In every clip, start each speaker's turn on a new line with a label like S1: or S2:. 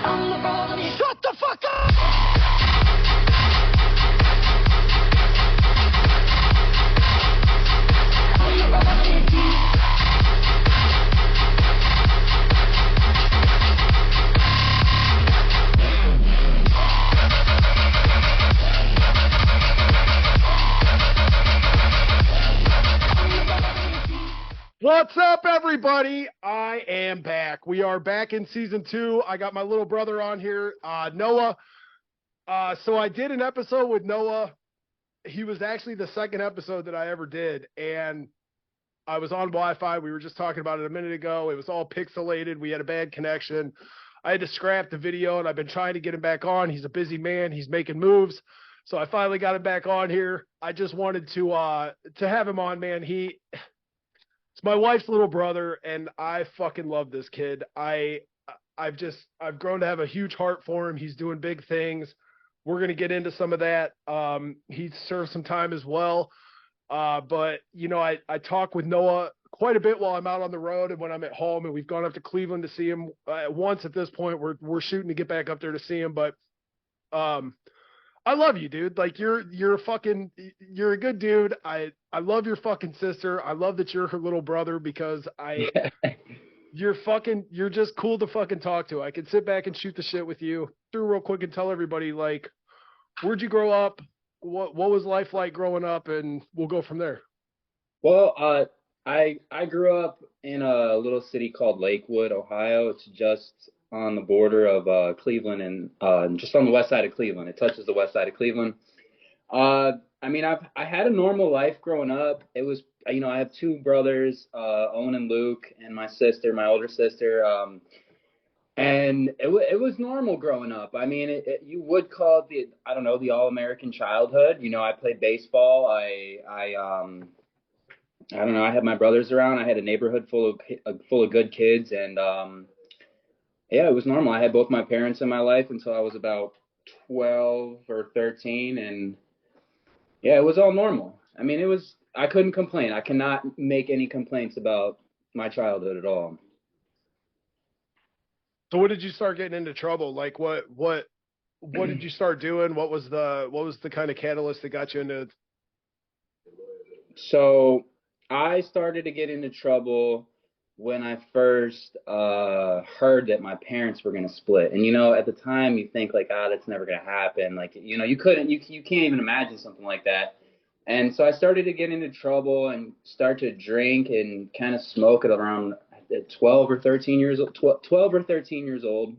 S1: Shut the fuck up! What's up, everybody? I am back. We are back in season 2. I got my little brother on here, Noah. So I did an episode with Noah. He was actually the second episode that I ever did, and I was on Wi-Fi. We were just talking about it a minute ago. It was all pixelated. We had a bad connection. I had to scrap the video, and I've been trying to get him back on. He's a busy man. He's making moves. So I finally got him back on here. I just wanted to have him on, man. It's my wife's little brother, and I fucking love this kid. I've grown to have a huge heart for him. He's doing big things. We're going to get into some of that. He served some time as well. But, you know, I talk with Noah quite a bit while I'm out on the road and when I'm at home, and we've gone up to Cleveland to see him once at this point. We're shooting to get back up there to see him. But I love you, dude. Like you're a good dude. I love your fucking sister. I love that you're her little brother because you're just cool to fucking talk to. I can sit back and shoot the shit with you through real quick and tell everybody, like, where'd you grow up? What was life like growing up? And we'll go from there.
S2: Well, I grew up in a little city called Lakewood, Ohio. It's just on the border of Cleveland and just on the west side of Cleveland. It touches the west side of Cleveland. I mean, I had a normal life growing up. It was, you know, I have two brothers, Owen and Luke, and my sister, my older sister. And it was normal growing up. I mean, you would call it I don't know, the all-American childhood. You know, I played baseball. I don't know. I had my brothers around. I had a neighborhood full of good kids, and yeah, it was normal. I had both my parents in my life until I was about 12 or 13, and yeah, it was all normal. I mean, I couldn't complain. I cannot make any complaints about my childhood at all.
S1: So when did you start getting into trouble? Like what did you start doing? What was the kind of catalyst that got you into?
S2: So I started to get into trouble when I first heard that my parents were going to split. And, you know, at the time you think like, that's never going to happen. Like, you know, you can't even imagine something like that. And so I started to get into trouble and start to drink and kind of smoke at around 12 or 13 years old. 12 or 13 years old.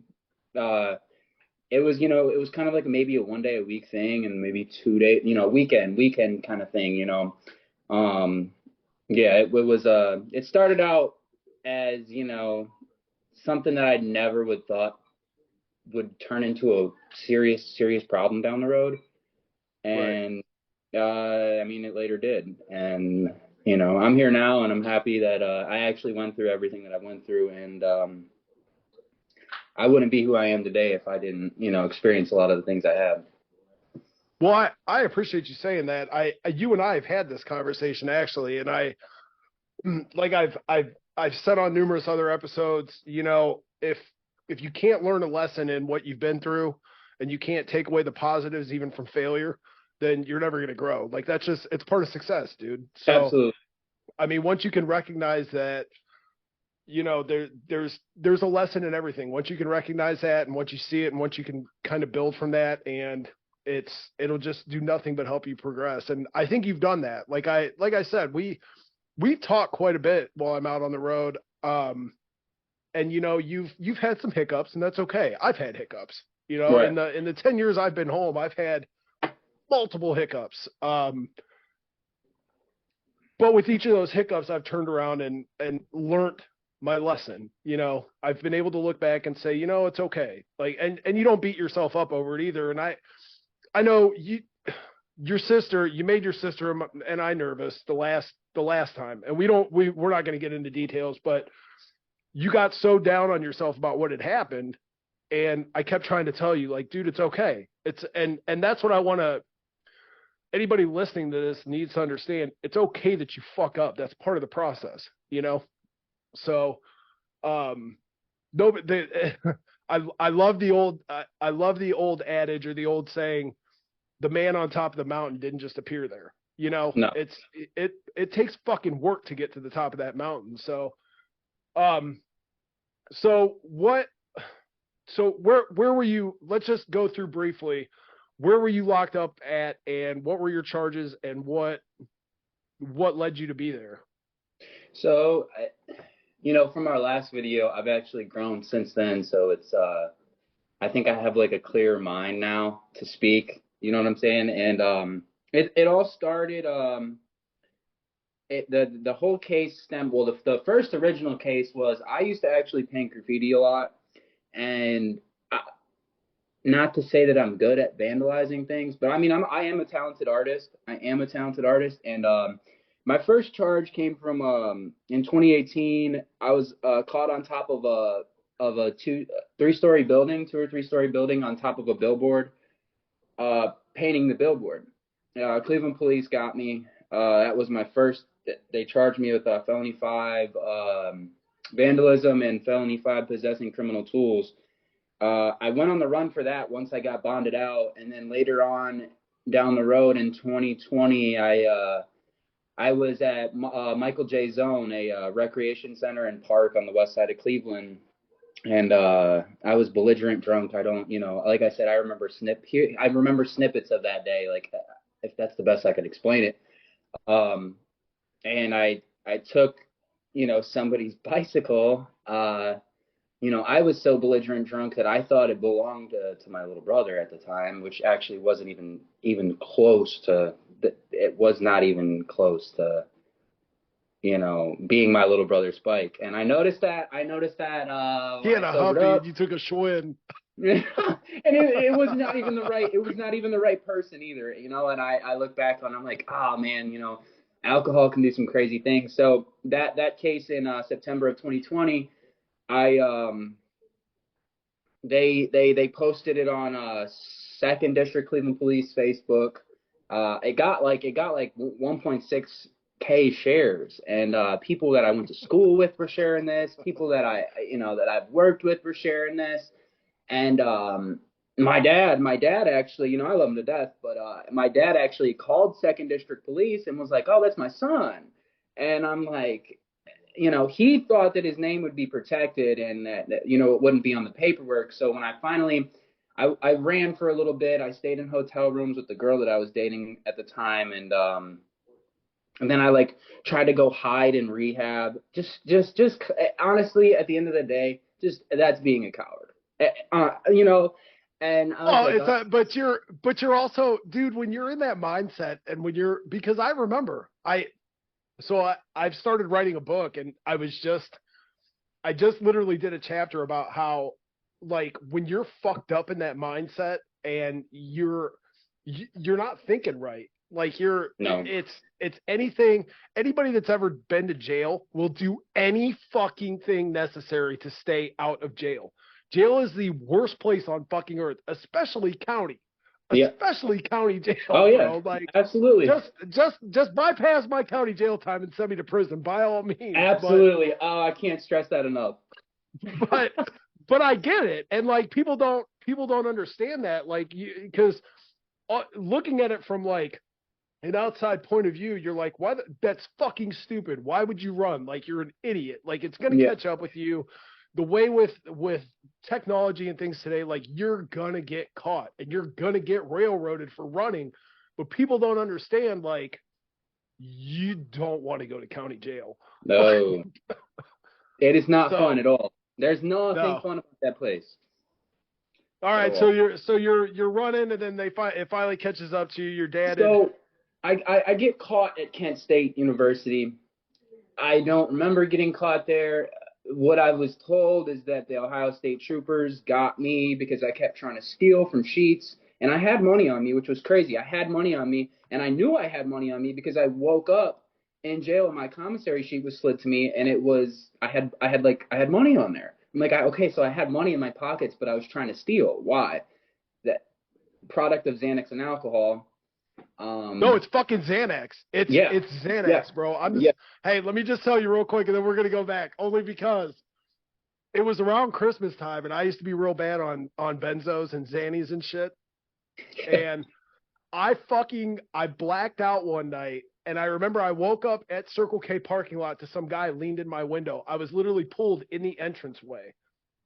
S2: It was, you know, it was kind of like maybe a 1 day a week thing and maybe 2 day, you know, weekend kind of thing, you know. Yeah, it was, it started out as, you know, something that I never would thought would turn into a serious problem down the road. And, right. I mean, it later did. And, you know, I'm here now and I'm happy that, I actually went through everything that I went through. And, I wouldn't be who I am today if I didn't, you know, experience a lot of the things I have.
S1: Well, I appreciate you saying that. You and I have had this conversation actually, and like I've said on numerous other episodes, you know, if you can't learn a lesson in what you've been through and you can't take away the positives even from failure, then you're never going to grow. Like it's part of success, dude. So,
S2: absolutely.
S1: I mean, once you can recognize that, you know, there's a lesson in everything. Once you can recognize that and once you see it and once you can kind of build from that, and it'll just do nothing but help you progress. And I think you've done that. Like I said, we talk quite a bit while I'm out on the road. And you know, you've had some hiccups, and that's okay. I've had hiccups, you know, right. In the 10 years I've been home, I've had multiple hiccups. But with each of those hiccups, I've turned around and learned my lesson. You know, I've been able to look back and say, you know, it's okay. Like, and you don't beat yourself up over it either. And I know you made your sister and I nervous the last time, and we're not going to get into details, but you got so down on yourself about what had happened. And I kept trying to tell you, like, dude, it's okay. And that's what I want to, anybody listening to this needs to understand. It's okay that you fuck up. That's part of the process, you know? So, no, I love the old I love the old adage or the old saying, the man on top of the mountain didn't just appear there. You know,
S2: No.
S1: it takes fucking work to get to the top of that mountain. Um, so what? So where were you? Let's just go through briefly. Where were you locked up at, and what were your charges, and what led you to be there?
S2: So, you know, from our last video, I've actually grown since then. So it's, I think I have like a clear mind now to speak. You know what I'm saying? And it all started. The whole case stemmed. Well, the first original case was I used to actually paint graffiti a lot, and not to say that I'm good at vandalizing things, but I mean I am a talented artist. I am a talented artist, and my first charge came from in 2018. I was caught on top of a 2 or 3 story building, 2 or 3 story building on top of a billboard, painting the billboard. Cleveland police got me. That was my first. They charged me with felony 5 vandalism and felony 5 possessing criminal tools. I went on the run for that once I got bonded out, and then later on down the road in 2020, I was at Michael J. Zone, a recreation center and park on the west side of Cleveland, and I was belligerent drunk. I don't, you know, like I said, I remember snippets of that day, like if that's the best I could explain it. And I took, you know, somebody's bicycle. You know, I was so belligerent drunk that I thought it belonged to my little brother at the time, which actually wasn't even close to. It was not even close to, you know, being my little brother's bike. And I noticed that.
S1: He
S2: When
S1: had
S2: I
S1: a
S2: sobered
S1: huffy,
S2: up.
S1: and you took a Schwinn.
S2: And it was not even the right. It was not even the right person either. You know. And I look back on. I'm like, oh man, you know, alcohol can do some crazy things. So that case in September of 2020. They posted it on Second District Cleveland Police Facebook. It got like 1.6K shares, and people that I went to school with were sharing this. People that I've worked with were sharing this, and my dad actually, you know, I love him to death, but my dad actually called Second District Police and was like, "Oh, that's my son," and I'm like, you know, he thought that his name would be protected and that, you know, it wouldn't be on the paperwork. So when I ran for a little bit. I stayed in hotel rooms with the girl that I was dating at the time, and then I like tried to go hide in rehab. Just honestly, at the end of the day, just that's being a coward, you know. And I was
S1: Well,
S2: like,
S1: it's a, but you're also, dude, when you're in that mindset, and because I remember I've started writing a book, and I just literally did a chapter about how, like, when you're fucked up in that mindset and you're not thinking right. Like
S2: no,
S1: it's anybody that's ever been to jail will do any fucking thing necessary to stay out of jail. Jail is the worst place on fucking earth, especially county.
S2: yeah,
S1: Especially county jail,
S2: oh yeah,
S1: bro. Like,
S2: absolutely,
S1: just bypass my county jail time and send me to prison by all means.
S2: absolutely. Oh, I can't stress that enough.
S1: But but I get it, and like people don't understand that, like, because looking at it from like an outside point of view, you're like, why? That's fucking stupid. Why would you run? Like, you're an idiot. Like, it's gonna
S2: Yeah,
S1: catch up with you. The way with technology and things today, like, you're gonna get caught and you're gonna get railroaded for running. But people don't understand, like, you don't want to go to county jail.
S2: no, it is not fun
S1: So
S2: at all. There's nothing
S1: no.
S2: fun about that place
S1: All
S2: at
S1: right, so
S2: all.
S1: you're running, and then it finally catches up to you. Your dad had.
S2: So I get caught at Kent State University. I don't remember getting caught there. What I was told is that the Ohio State troopers got me because I kept trying to steal from Sheets, and I had money on me, which was crazy. I had money on me, and I knew I had money on me because I woke up in jail and my commissary sheet was slid to me, and it was I had money on there. I'm like, okay, so I had money in my pockets, but I was trying to steal. Why? That product of Xanax and alcohol.
S1: No, it's fucking Xanax.
S2: Yeah,
S1: It's
S2: yeah,
S1: Xanax, bro. I'm just
S2: yeah.
S1: Hey, let me just tell you real quick, and then we're gonna go back. Only because it was around Christmas time, and I used to be real bad on benzos and Xannies and shit. And I blacked out one night, and I remember I woke up at Circle K parking lot to some guy leaned in my window. I was literally pulled in the entranceway,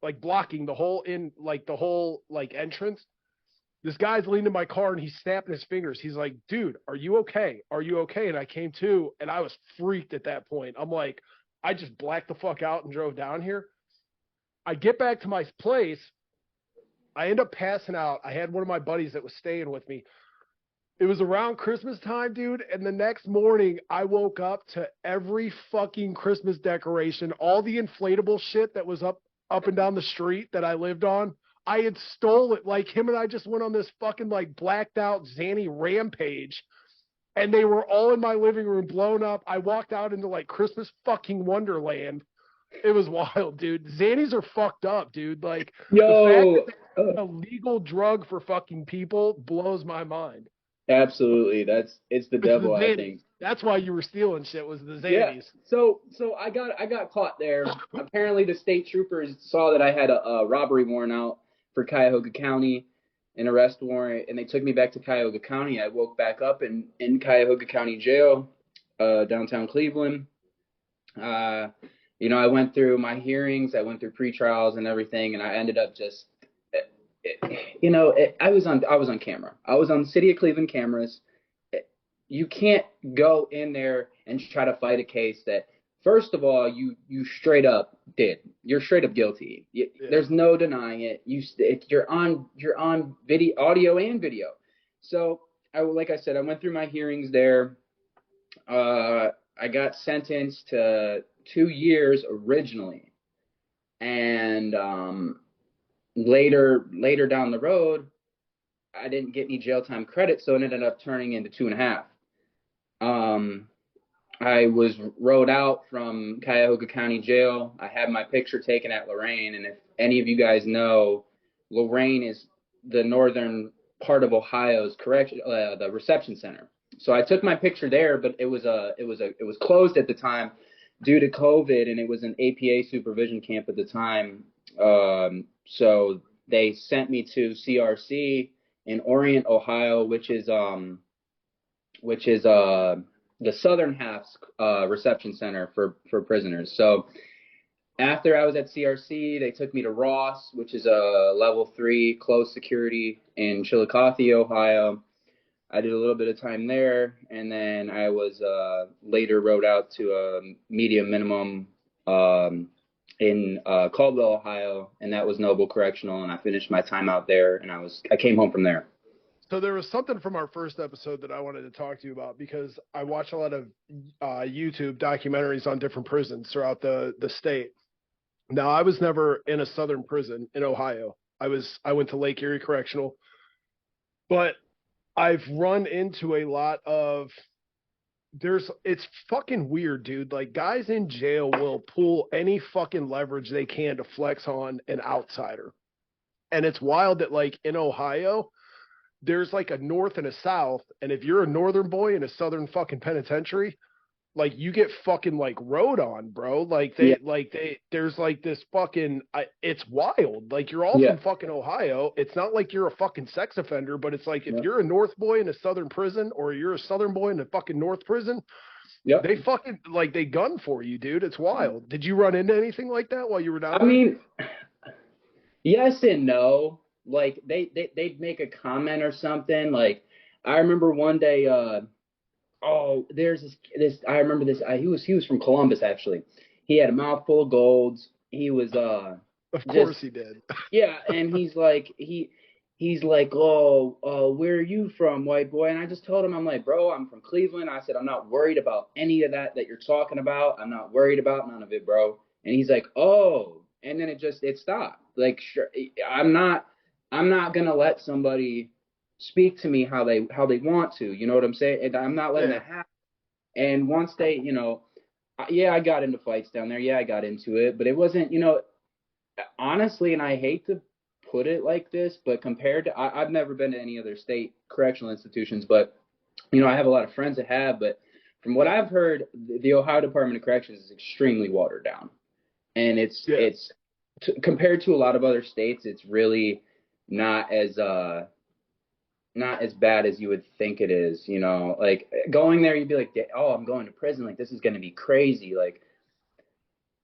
S1: like blocking the whole like entrance. This guy's leaned in my car and he's snapping his fingers. He's like, dude, are you okay? Are you okay? And I came to, and I was freaked at that point. I'm like, I just blacked the fuck out and drove down here. I get back to my place. I end up passing out. I had one of my buddies that was staying with me. It was around Christmas time, dude. And the next morning, I woke up to every fucking Christmas decoration, all the inflatable shit that was up and down the street that I lived on. I had stole it. Like him and I just went on this fucking like blacked out Zanny rampage, and they were all in my living room blown up. I walked out into like Christmas fucking Wonderland. It was wild, dude. Xannies are fucked up, dude. Like the fact
S2: Yo,
S1: that they're a legal drug for fucking people blows my mind.
S2: absolutely. It's the
S1: It's the
S2: devil, I
S1: Xannies.
S2: think.
S1: That's why you were stealing shit, was the
S2: Yeah.
S1: Xannies.
S2: So I got caught there. Apparently the state troopers saw that I had a robbery warrant out for Cuyahoga County, an arrest warrant, and they took me back to Cuyahoga County. I woke back up in Cuyahoga County Jail, downtown Cleveland. Uh, I went through my hearings, I went through pre-trials and everything, and I ended up just, I was on camera. I was on City of Cleveland cameras. You can't go in there and try to fight a case that, first of all, you straight up did. You're straight up guilty. There's no denying it. You're on video, audio and video. So like I said, I went through my hearings there. I got sentenced to 2 years originally, and later down the road, I didn't get any jail time credit, so it ended up turning into 2.5. I was rode out from Cuyahoga County Jail. I had my picture taken at Lorain, and if any of you guys know, Lorain is the northern part of Ohio's the reception center. So I took my picture there, but it was closed at the time due to COVID, and it was an APA supervision camp at the time. So they sent me to CRC in Orient, Ohio, which is the southern half's reception center for prisoners. So after I was at CRC, they took me to Ross, which is a level 3 closed security in Chillicothe, Ohio. I did a little bit of time there, and then I was later rode out to a medium minimum in Caldwell, Ohio, and that was Noble Correctional, and I finished my time out there, and I came home from there.
S1: So there was something from our first episode that I wanted to talk to you about, because I watch a lot of YouTube documentaries on different prisons throughout the state. Now, I was never in a southern prison in Ohio. I went to Lake Erie Correctional, but I've run into a lot of it's fucking weird, dude. Like, guys in jail will pull any fucking leverage they can to flex on an outsider. And it's wild that, like, in Ohio, there's like a north and a south, and if you're a northern boy in a southern fucking penitentiary, like, you get fucking like rode on, bro. Like there's like this fucking it's wild. Like, you're all from fucking Ohio. It's not like you're a fucking sex offender, but it's like, if you're a north boy in a southern prison, or you're a southern boy in a fucking north prison, they fucking, like, they gun for you, dude. It's wild. Did you run into anything like that while you were down there?
S2: I mean, yes and no. Like, they'd make a comment or something. Like, I remember one day, there's this I remember this. He was from Columbus, actually. He had a mouthful of golds. He was
S1: of course he did.
S2: Yeah, and he's like, where are you from, white boy? And I just told him, I'm like, bro, I'm from Cleveland. I said, I'm not worried about any of that you're talking about. I'm not worried about none of it, bro. And he's like, oh, and then it stopped. Like, sure, I'm not gonna let somebody speak to me how they want to. You know what I'm saying? And I'm not letting that happen. And once they, I got into fights down there. Yeah, I got into it, but it wasn't, honestly, and I hate to put it like this, but compared to, I've never been to any other state correctional institutions, but, I have a lot of friends that have, but from what I've heard, the Ohio Department of Corrections is extremely watered down. And it's compared to a lot of other states, it's really not as not as bad as you would think it is. You know, like going there, you'd be like, oh, I'm going to prison. Like this is going to be crazy. Like,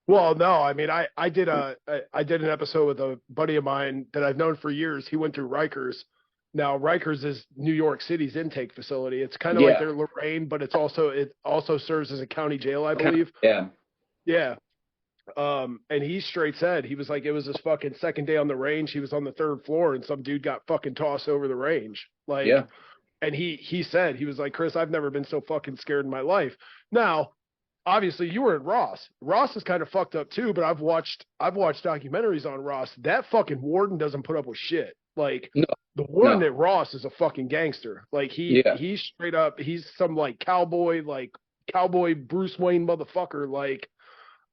S1: Well, no, I mean, I did an episode with a buddy of mine that I've known for years. He went through Rikers. Now, Rikers is New York City's intake facility. It's kind of like
S2: yeah,
S1: their Lorraine, but it also serves as a county jail, I believe.
S2: yeah,
S1: Yeah. And he straight said he was like, it was his fucking second day on the range. He was on the third floor, and some dude got fucking tossed over the range.
S2: yeah,
S1: Like, and he said he was like, Chris, I've never been so fucking scared in my life. Now, obviously you were in Ross. Ross is kind of fucked up too, but I've watched documentaries on Ross. That fucking warden doesn't put up with shit. Like
S2: no,
S1: the warden
S2: no,
S1: at Ross is a fucking gangster. Like
S2: yeah,
S1: he's straight up he's some cowboy Bruce Wayne motherfucker. Like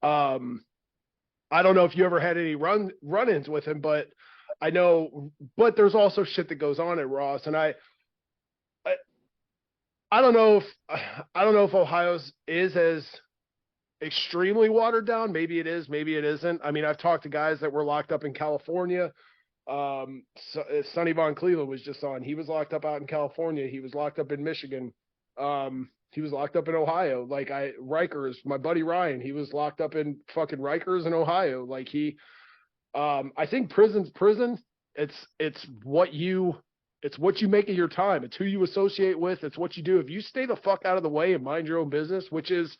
S1: I don't know if you ever had any run-ins with him, but I know but there's also shit that goes on at Ross and I I don't know if Ohio's is as extremely watered down. Maybe it is, maybe it isn't. I mean, I've talked to guys that were locked up in California. Sonny Von Cleveland was just on. He was locked up out in California. He was locked up in Michigan. He was locked up in Ohio. Like Rikers, my buddy Ryan, he was locked up in fucking Rikers in Ohio. Like I think prison's prison. It's it's what you make of your time. It's who you associate with. It's what you do. If you stay the fuck out of the way and mind your own business, which is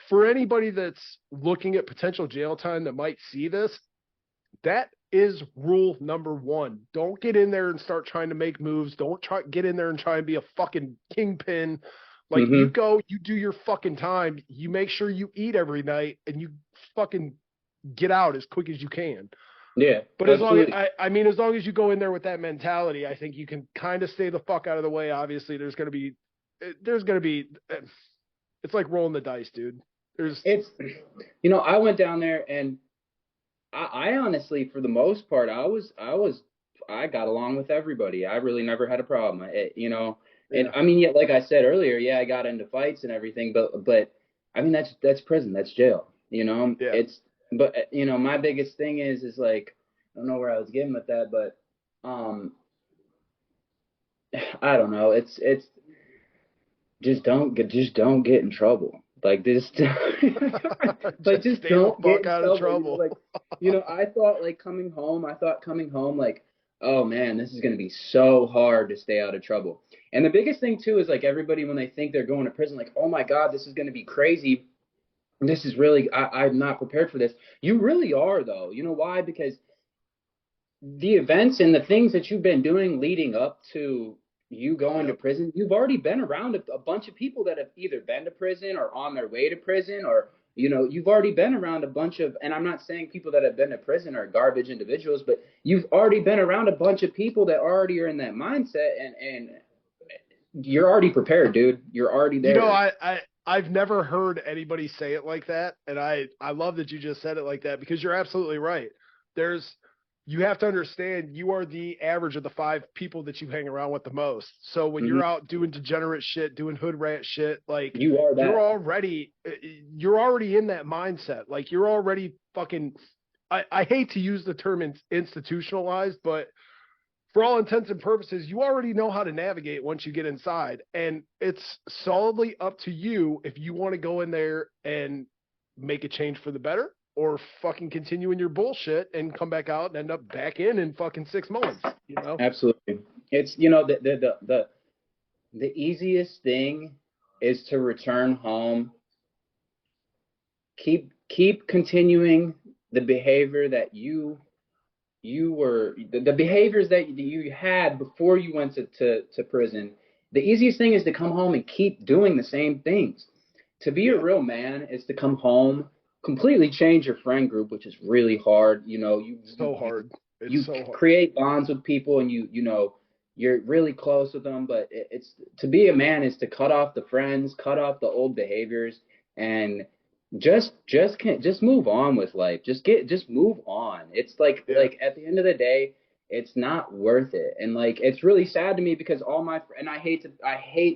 S1: for anybody that's looking at potential jail time that might see this, that is rule number one. Don't get in there and start trying to make moves. Don't get in there and try and be a fucking kingpin. Like you
S2: mm-hmm,
S1: go, you do your fucking time. You make sure you eat every night and you fucking get out as quick as you can.
S2: yeah,
S1: But as long as
S2: absolutely,
S1: I mean, as long as you go in there with that mentality, I think you can kind of stay the fuck out of the way. Obviously, there's gonna be, it's like rolling the dice, dude. There's
S2: it's I went down there and I honestly, for the most part, I got along with everybody. I really never had a problem. And
S1: yeah,
S2: I mean, yeah, like I said earlier, yeah, I got into fights and everything, but I mean, that's prison, that's jail.
S1: yeah.
S2: It's but my biggest thing is like I don't know where I was getting with that, but um, I don't know. It's just don't get in trouble. Like this, like
S1: Just
S2: just
S1: stay the
S2: don't get
S1: fuck
S2: in
S1: out of
S2: trouble.
S1: trouble.
S2: I thought like coming home, like, oh man, this is gonna be so hard to stay out of trouble. And the biggest thing too is like everybody when they think they're going to prison, like, oh my God, this is gonna be crazy. This is really I'm not prepared for this. You really are though. You know why? Because the events and the things that you've been doing leading up to you going to
S1: Yep.
S2: prison, you've already been around a bunch of people that have either been to prison or on their way to prison, or you've already been around a bunch of, and I'm not saying people that have been to prison are garbage individuals, but you've already been around a bunch of people that already are in that mindset, and you're already prepared, dude. You're already
S1: You know,
S2: there.
S1: I've never heard anybody say it like that, and I love that you just said it like that because you're absolutely right. There's you have to understand you are the average of the five people that you hang around with the most. So when
S2: Hmm.
S1: you're out doing degenerate shit, doing hood rat shit, like
S2: You are
S1: you're
S2: that.
S1: already you're already in that mindset. Like you're already fucking I hate to use the term institutionalized, but for all intents and purposes, you already know how to navigate once you get inside. And it's solidly up to you if you want to go in there and make a change for the better or fucking continue in your bullshit and come back out and end up back in fucking 6 months, you know?
S2: Absolutely. It's the easiest thing is to return home, keep continuing the behavior that you were the behaviors that you had before you went to prison. The easiest thing is to come home and keep doing the same things. To be a
S1: Yeah.
S2: real man is to come home, completely change your friend group, which is really hard.
S1: So hard. It's
S2: You
S1: so hard.
S2: create bonds with people, and you're really close with them. But it's to be a man is to cut off the friends, cut off the old behaviors, and just move on with life. Just move on. It's
S1: Yeah.
S2: at the end of the day, it's not worth it. And like it's really sad to me because and I hate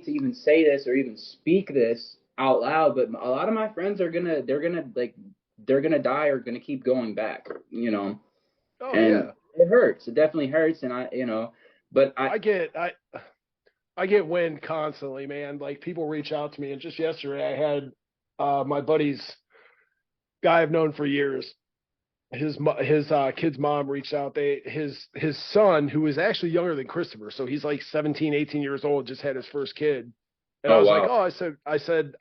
S2: to even say this or even speak this out loud, but a lot of my friends they're gonna like they're gonna die or gonna keep going back, you know.
S1: Oh
S2: And
S1: yeah.
S2: it hurts. It definitely hurts. And but
S1: I get wind constantly, man. Like people reach out to me, and just yesterday I had my buddy's guy I've known for years. His kid's mom reached out. His son, who is actually younger than Christopher, so he's like 17, 18 years old, just had his first kid. And I
S2: oh
S1: was like,
S2: wow,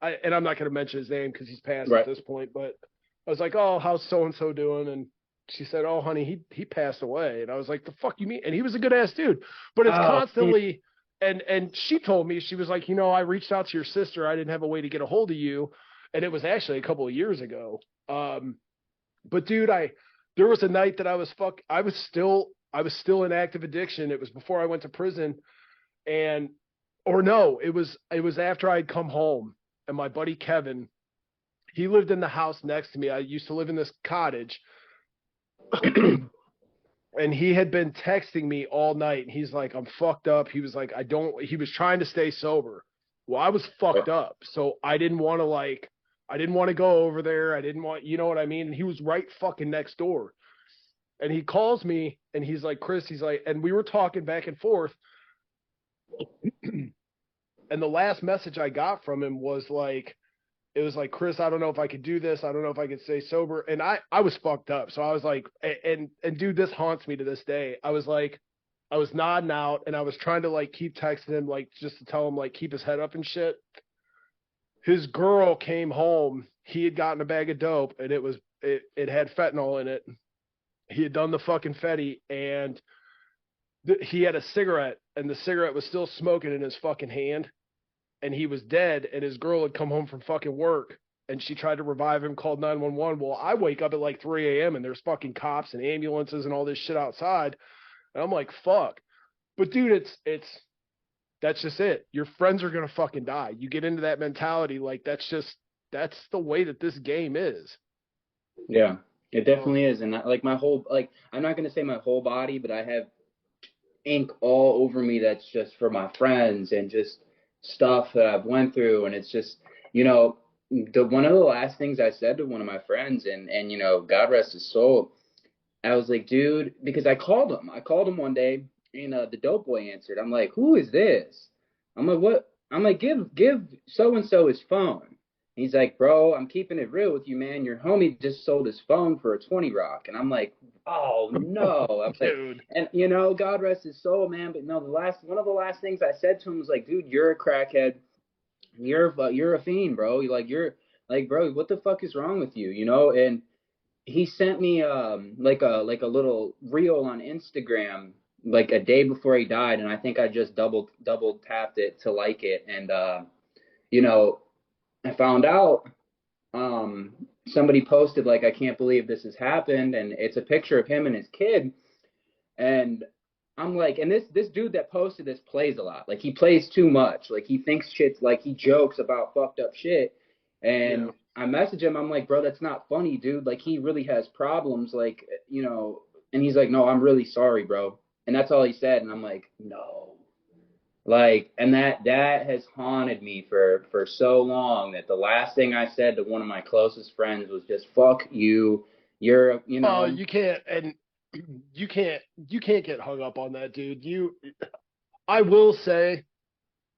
S1: oh, and I'm not going to mention his name because he's passed at
S2: right,
S1: this point, but I was like, oh, how's so and so doing? And she said, oh, honey, he passed away. And I was like, the fuck you mean? And he was a good ass dude, but it's
S2: oh man,
S1: constantly. And she told me, she was like, I reached out to your sister. I didn't have a way to get a hold of you, and it was actually a couple of years ago. But dude, there was a night that I was still in active addiction. It was before I went to prison, and or no, it was after I'd come home, and my buddy Kevin, he lived in the house next to me. I used to live in this cottage, and he had been texting me all night, and he's like, I'm fucked up. He was like, he was trying to stay sober. Well, I was fucked up, so I didn't want to go over there. I didn't want, you know what I mean? And he was right fucking next door. And he calls me and he's like, Chris, he's like, and we were talking back and forth. And the last message I got from him was like, it was like, Chris, I don't know if I could do this. I don't know if I could stay sober. And I was fucked up. So I was like, and dude, this haunts me to this day. I was like, I was nodding out and I was trying to like keep texting him, like just to tell him like keep his head up and shit. His girl came home. He had gotten a bag of dope and it had fentanyl in it. He had done the fucking fetty and he had a cigarette and the cigarette was still smoking in his fucking hand and he was dead and his girl had come home from fucking work and she tried to revive him, called 911. Well, I wake up at like 3 a.m. and there's fucking cops and ambulances and all this shit outside. And I'm like, fuck. But dude, that's just it. Your friends are gonna fucking die. You get into that mentality, like that's the way that this game is.
S2: yeah, it
S1: So
S2: definitely is. And like my whole like I'm not gonna say my whole body, but I have ink all over me that's just for my friends and just stuff that I've went through. And it's just, you know, the one of the last things I said to one of my friends, and God rest his soul, I was like, dude, because I called him. I called him one day, and the dope boy answered. I'm like, who is this? I'm like, what? I'm like, give so and so his phone. He's like, bro, I'm keeping it real with you, man. Your homie just sold his phone for a 20 rock, and I'm like, oh no. I'm like,
S1: dude.
S2: and God rest his soul, man. But no, the last one of the last things I said to him was like, dude, you're a crackhead. You're a fiend, bro. You're like, bro, what the fuck is wrong with you? And he sent me like a little reel on Instagram like a day before he died, and I think I just double tapped it to like it, and you know I found out somebody posted like, I can't believe this has happened, and it's a picture of him and his kid, and I'm like, and this dude that posted this plays a lot, like he plays too much, like he thinks shit's like he jokes about fucked up shit,
S1: Yeah.
S2: and I message him. I'm like, bro, that's not funny, dude. Like, he really has problems. Like, and he's like, no, I'm really sorry, bro. And that's all he said. And I'm like, no. Like, and that has haunted me for so long, that the last thing I said to one of my closest friends was just, fuck you. You're,
S1: Oh, you can't, and you can't get hung up on that, dude. I will say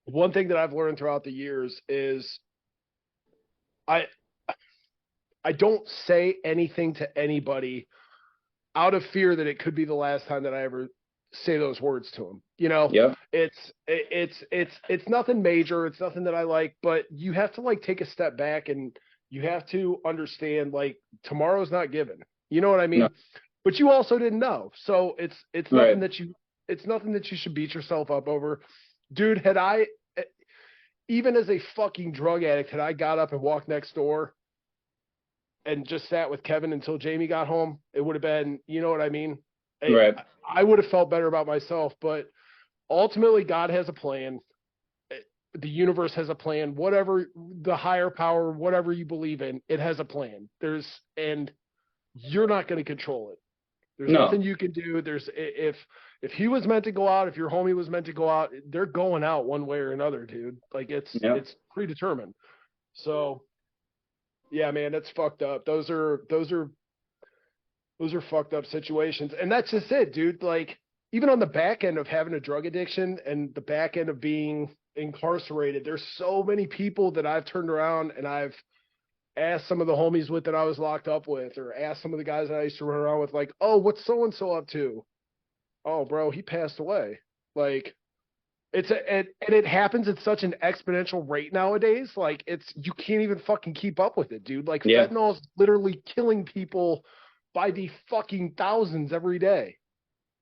S1: one thing that I've learned throughout the years is I I don't say anything to anybody out of fear that it could be the last time that I ever say those words to them.
S2: yep,
S1: It's nothing major. It's nothing that I like, but you have to like take a step back and you have to understand like tomorrow's not given. You know what I
S2: no,
S1: mean? But you also didn't know. So
S2: right.
S1: it's nothing that you should beat yourself up over. Dude, had I even as a fucking drug addict, had I got up and walked next door and just sat with Kevin until Jamie got home, it would have been, you know what I mean?
S2: Right.
S1: I would have felt better about myself, but ultimately God has a plan. The universe has a plan. Whatever the higher power, whatever you believe in, it has a plan. And you're not going to control it. There's
S2: No.
S1: nothing you can do. If he was meant to go out, if your homie was meant to go out, they're going out one way or another, dude. Like
S2: Yep.
S1: it's predetermined. So Yeah, man, that's fucked up. Those are fucked up situations. And that's just it, dude. Like, even on the back end of having a drug addiction and the back end of being incarcerated, there's so many people that I've turned around and I've asked some of the homies with that I was locked up with, or asked some of the guys that I used to run around with, like, oh, what's so and so up to? Oh, bro, he passed away. Like, and it happens at such an exponential rate nowadays. Like, you can't even fucking keep up with it, dude. Like,
S2: Yeah.
S1: fentanyl is literally killing people by the fucking thousands every day.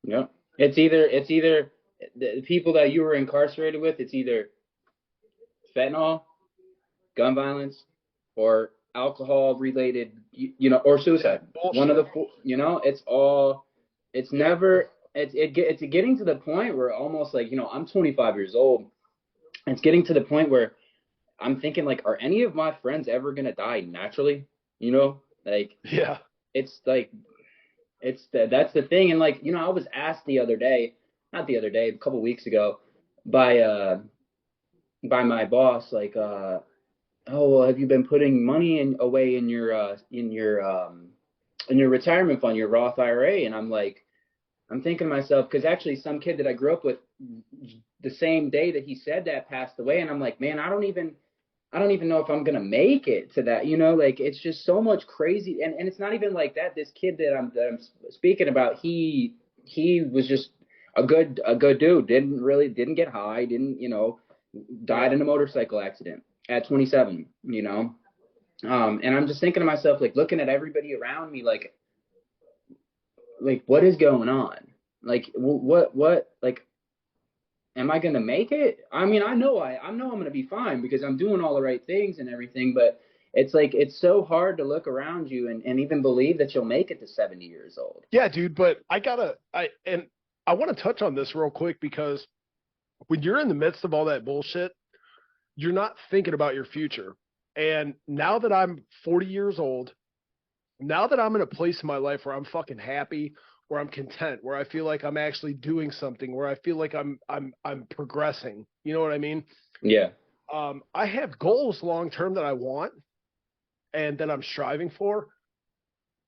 S2: Yeah. It's either the people that you were incarcerated with, it's either fentanyl, gun violence, or alcohol related, or
S1: Yeah,
S2: suicide. One of
S1: bullshit.
S2: the four, it's all, it's
S1: Yep.
S2: never, it's getting to the point where almost like, I'm 25 years old. It's getting to the point where I'm thinking like, are any of my friends ever gonna die naturally? Like
S1: Yeah.
S2: it's like that's the thing. And like, I was asked the other day, not the other day, a couple weeks ago, by by my boss, like, oh, well, have you been putting money away in your retirement fund, your Roth IRA? And I'm thinking to myself, because actually some kid that I grew up with the same day that he said that passed away, and I'm like, man, I don't even know if I'm gonna make it to that. Like it's just so much crazy, and it's not even like that. This kid that I'm speaking about, he was just a good dude. Didn't get high. Didn't died
S1: Yeah.
S2: in a motorcycle accident at 27. And I'm just thinking to myself, like looking at everybody around me, like what is going on? Like what like am I gonna make it? I mean, I know I'm gonna be fine because I'm doing all the right things and everything, but it's like it's so hard to look around you and even believe that you'll make it to 70 years old.
S1: Yeah, dude, but I want to touch on this real quick because when you're in the midst of all that bullshit, you're not thinking about your future. And now that I'm 40 years old, now that I'm in a place in my life where I'm fucking happy, where I'm content, where I feel like I'm actually doing something, where I feel like I'm progressing. You know what I mean?
S2: Yeah.
S1: I have goals long term that I want and that I'm striving for,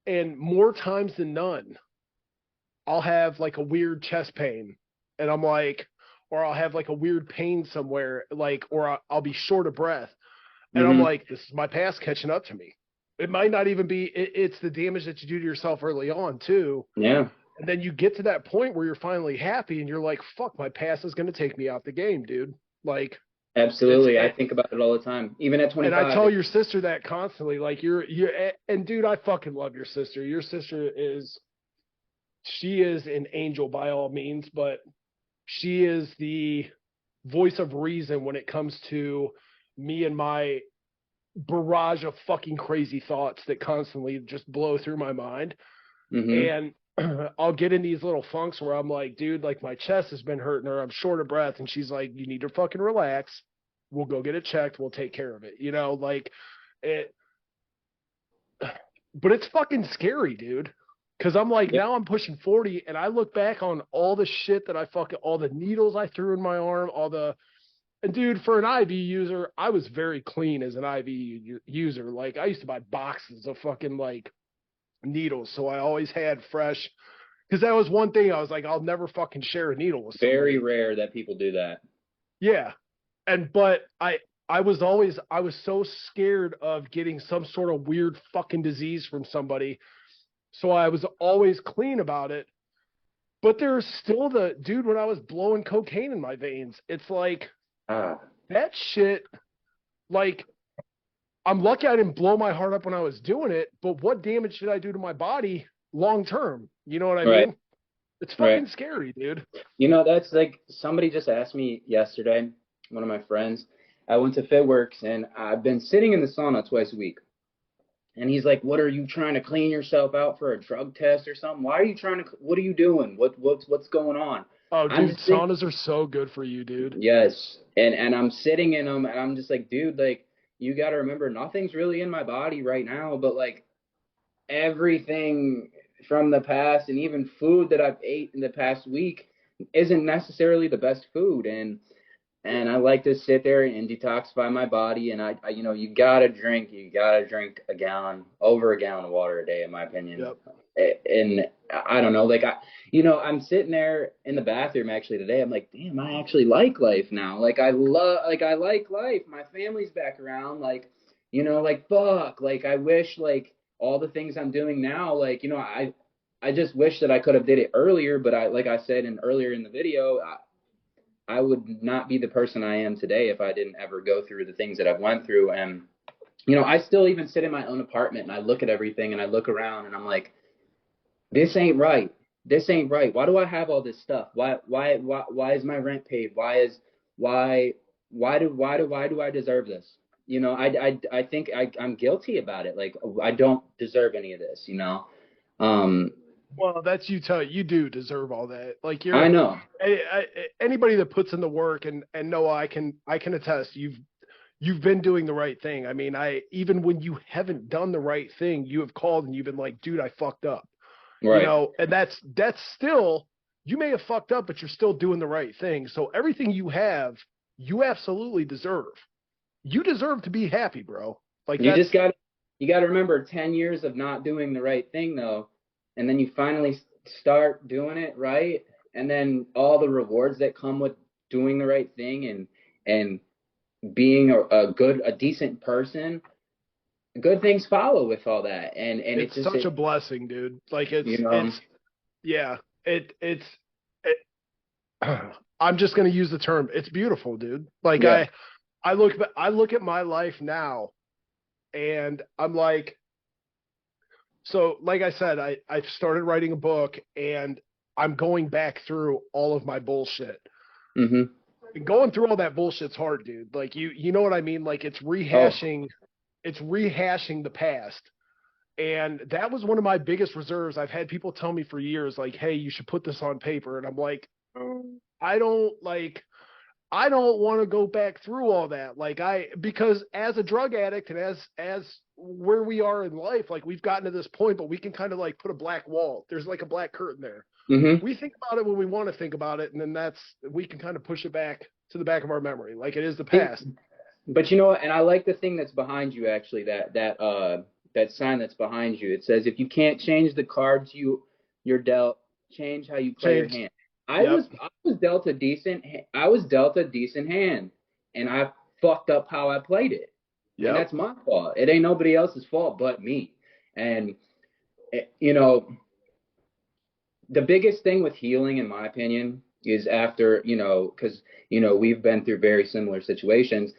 S1: and more times than none, I'll have like a weird chest pain, and I'm like, or I'll have like a weird pain somewhere, like, or I'll be short of breath, and I'm
S2: Mm-hmm.
S1: like, this is my past catching up to me. It might not even be. It's the damage that you do to yourself early on too,
S2: Yeah.
S1: and then you get to that point where you're finally happy, and you're like, fuck, my past is gonna take me out the game, dude. Like, it's
S2: Absolutely. I think about it all the time, even at
S1: and I
S2: 25.
S1: tell your sister that constantly. Like, you're and dude, I fucking love your sister. Your sister is she is an angel by all means, but she is the voice of reason when it comes to me and my barrage of fucking crazy thoughts that constantly just blow through my mind.
S2: Mm-hmm.
S1: And I'll get in these little funks where I'm like, dude, like my chest has been hurting or I'm short of breath. And she's like, you need to fucking relax. We'll go get it checked. We'll take care of it. Like it, but it's fucking scary, dude. Cause I'm like,
S2: Yep.
S1: now I'm pushing 40 and I look back on all the shit that all the needles I threw in my arm, and dude, for an IV user, I was very clean as an IV user. Like, I used to buy boxes of fucking like needles. So I always had fresh, cause that was one thing I was like, I'll never fucking share a needle with
S2: Very
S1: somebody.
S2: rare that people do that.
S1: Yeah. But I was so scared of getting some sort of weird fucking disease from somebody. So I was always clean about it. But there's still the dude when I was blowing cocaine in my veins. It's like
S2: Ah.
S1: that shit. Like, I'm lucky I didn't blow my heart up when I was doing it, but what damage did I do to my body long term? You know what I
S2: Right.
S1: mean? It's
S2: Right.
S1: fucking scary, dude.
S2: That's like somebody just asked me yesterday, one of my friends. I went to FitWorks and I've been sitting in the sauna twice a week. And he's like, "What are you trying to clean yourself out for a drug test or something? Why are you trying to? What are you doing? What's going on?"
S1: Oh,
S2: I'm
S1: dude,
S2: just think,
S1: saunas are so good for you, dude.
S2: yes, and I'm sitting in them, and I'm just like, dude, like you got to remember, nothing's really in my body right now, but like everything from the past, and even food that I've ate in the past week isn't necessarily the best food, and and I like to sit there and detoxify my body. And you know, you gotta drink over a gallon of water a day, in my opinion.
S1: Yep.
S2: And I don't know, like you know, I'm sitting there in the bathroom actually today. I'm like, damn, I actually like life now. I like life. My family's back around. Like, you know, like fuck. Like, I wish like all the things I'm doing now, like, you know, I just wish that I could have did it earlier. But like I said earlier in the video, I would not be the person I am today if I didn't ever go through the things that I've went through. And, you know, I still even sit in my own apartment and I look at everything and I look around and I'm like, this ain't right. This ain't right. Why do I have all this stuff? Why is my rent paid? Why, why do I deserve this? You know, I think I'm guilty about it. Like, I don't deserve any of this, you know? Um,
S1: Well, that's you do deserve all that. Like
S2: I
S1: you're
S2: know.
S1: anybody that puts in the work, and Noah, I can attest you've been doing the right thing. I mean, I even when you haven't done the right thing, you have called and you've been like, dude, I fucked up. You
S2: Right.
S1: know, and that's still, you may have fucked up, but you're still doing the right thing. So everything you have, you absolutely deserve. You deserve to be happy, bro. Like
S2: You
S1: that's
S2: just got you got to remember 10 years of not doing the right thing though, and then you finally start doing it right, and then all the rewards that come with doing the right thing and being a decent person, good things follow with all that. And
S1: it's such a blessing, dude. Like
S2: you know,
S1: it's yeah, it I'm just gonna use the term. It's beautiful, dude. Like
S2: yeah.
S1: I look at my life now, and I'm like, so like I said, I've started writing a book, and I'm going back through all of my bullshit.
S2: Mhm.
S1: And going through all that bullshit's hard, dude. Like you know what I mean? Like
S2: Oh,
S1: it's rehashing the past. And that was one of my biggest reserves. I've had people tell me for years, like, hey, you should put this on paper. And I'm like, I don't like I don't want to go back through all that. Like because as a drug addict and as where we are in life, like we've gotten to this point, but we can kind of like put a black wall. There's like a black curtain there.
S2: mhm.
S1: We think about it when we want to think about it, and then we can kind of push it back to the back of our memory. Like it is the
S2: And
S1: past.
S2: but you know what? And I like the thing that's behind you actually. That sign that's behind you. It says, if you can't change the cards you're dealt, change how you play your
S1: Changed.
S2: hand.
S1: Yep.
S2: I was dealt a decent hand, and I fucked up how I played it, and
S1: Yep.
S2: that's my fault. It ain't nobody else's fault but me. And you know, the biggest thing with healing, in my opinion, is after, you know, because you know we've been through very similar situations.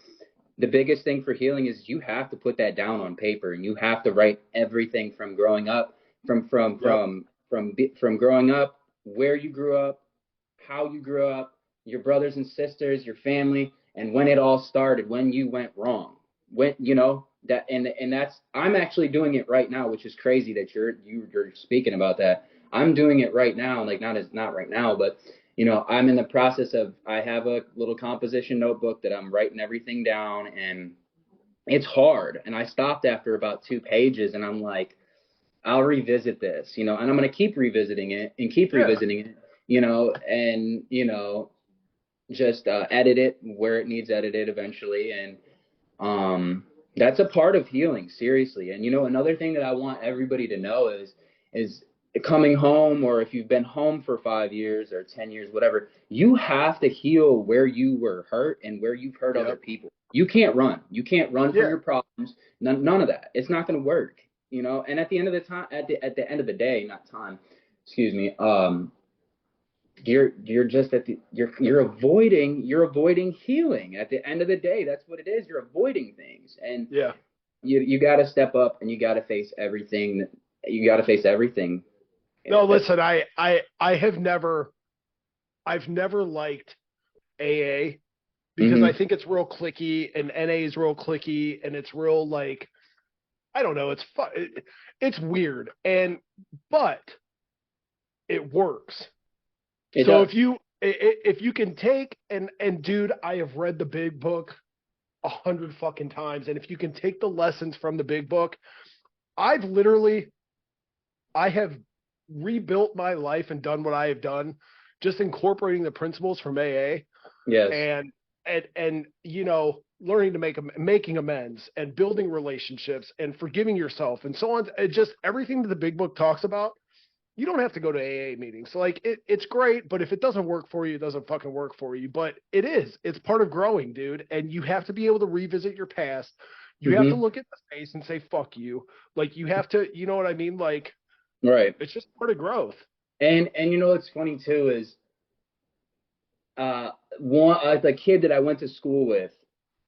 S2: The biggest thing for healing is you have to put that down on paper, and you have to write everything from growing up,
S1: Yep.
S2: from growing up, where you grew up, how you grew up, your brothers and sisters, your family, and when it all started, when you went wrong, when you know that. And that's, I'm actually doing it right now, which is crazy that you're speaking about that. I'm doing it right now, like not right now, but you know, I'm in the process of, I have a little composition notebook that I'm writing everything down, and it's hard. And I stopped after about 2 pages, and I'm like, I'll revisit this, you know, and I'm going to keep revisiting it and keep
S1: Yeah.
S2: revisiting it, you know, and, you know, just edit it where it needs edited eventually. And that's a part of healing, seriously. And, you know, another thing that I want everybody to know is coming home, or if you've been home for 5 years or 10 years, whatever, you have to heal where you were hurt and where you've hurt other
S1: Yep.
S2: people. You can't run. You can't run from
S1: Yeah.
S2: your problems. None of that. It's not going to work, you know. And at the end of the time, at the end of the day, not time, excuse me. You're just at the you're avoiding healing. At the end of the day, that's what it is. You're avoiding things, and
S1: Yeah.
S2: you got to step up and you got to face everything. You got to face everything.
S1: No,
S2: That's
S1: listen, I've never liked AA because I
S2: hmm
S1: think it's real clicky, and NA is real clicky, and it's real like I don't know, it's weird, and but it works.
S2: it
S1: So
S2: does.
S1: if you can take and dude, I have read the big book 100 fucking times, and if you can take the lessons from the big book, I've literally I have rebuilt my life and done what I have done, just incorporating the principles from AA.
S2: Yes.
S1: And and you know, learning to making amends and building relationships and forgiving yourself and so on. It just everything that the big book talks about. You don't have to go to AA meetings. Like it's great, but if it doesn't work for you, it doesn't fucking work for you. But it is. It's part of growing, dude. And you have to be able to revisit your past. You have to
S2: Hmm.
S1: look at the face and say fuck you. Like you have to, you know what I mean? Like
S2: Right.
S1: it's just part of growth.
S2: And you know what's funny too is uh one the kid that I went to school with,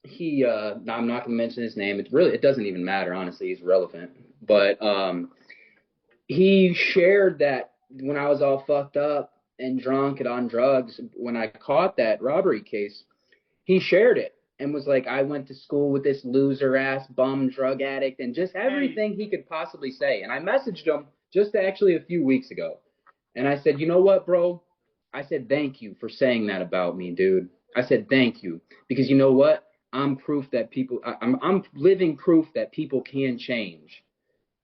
S2: he I'm not gonna mention his name. It doesn't even matter, honestly, he's relevant. But he shared that when I was all fucked up and drunk and on drugs, when I caught that robbery case, he shared it and was like, I went to school with this loser ass bum drug addict and just
S1: Hey,
S2: everything he could possibly say. And I messaged him just actually a few weeks ago. And I said, you know what, bro? I said, thank you for saying that about me, dude. I said, thank you. Because you know what? I'm proof that I'm living proof that people can change.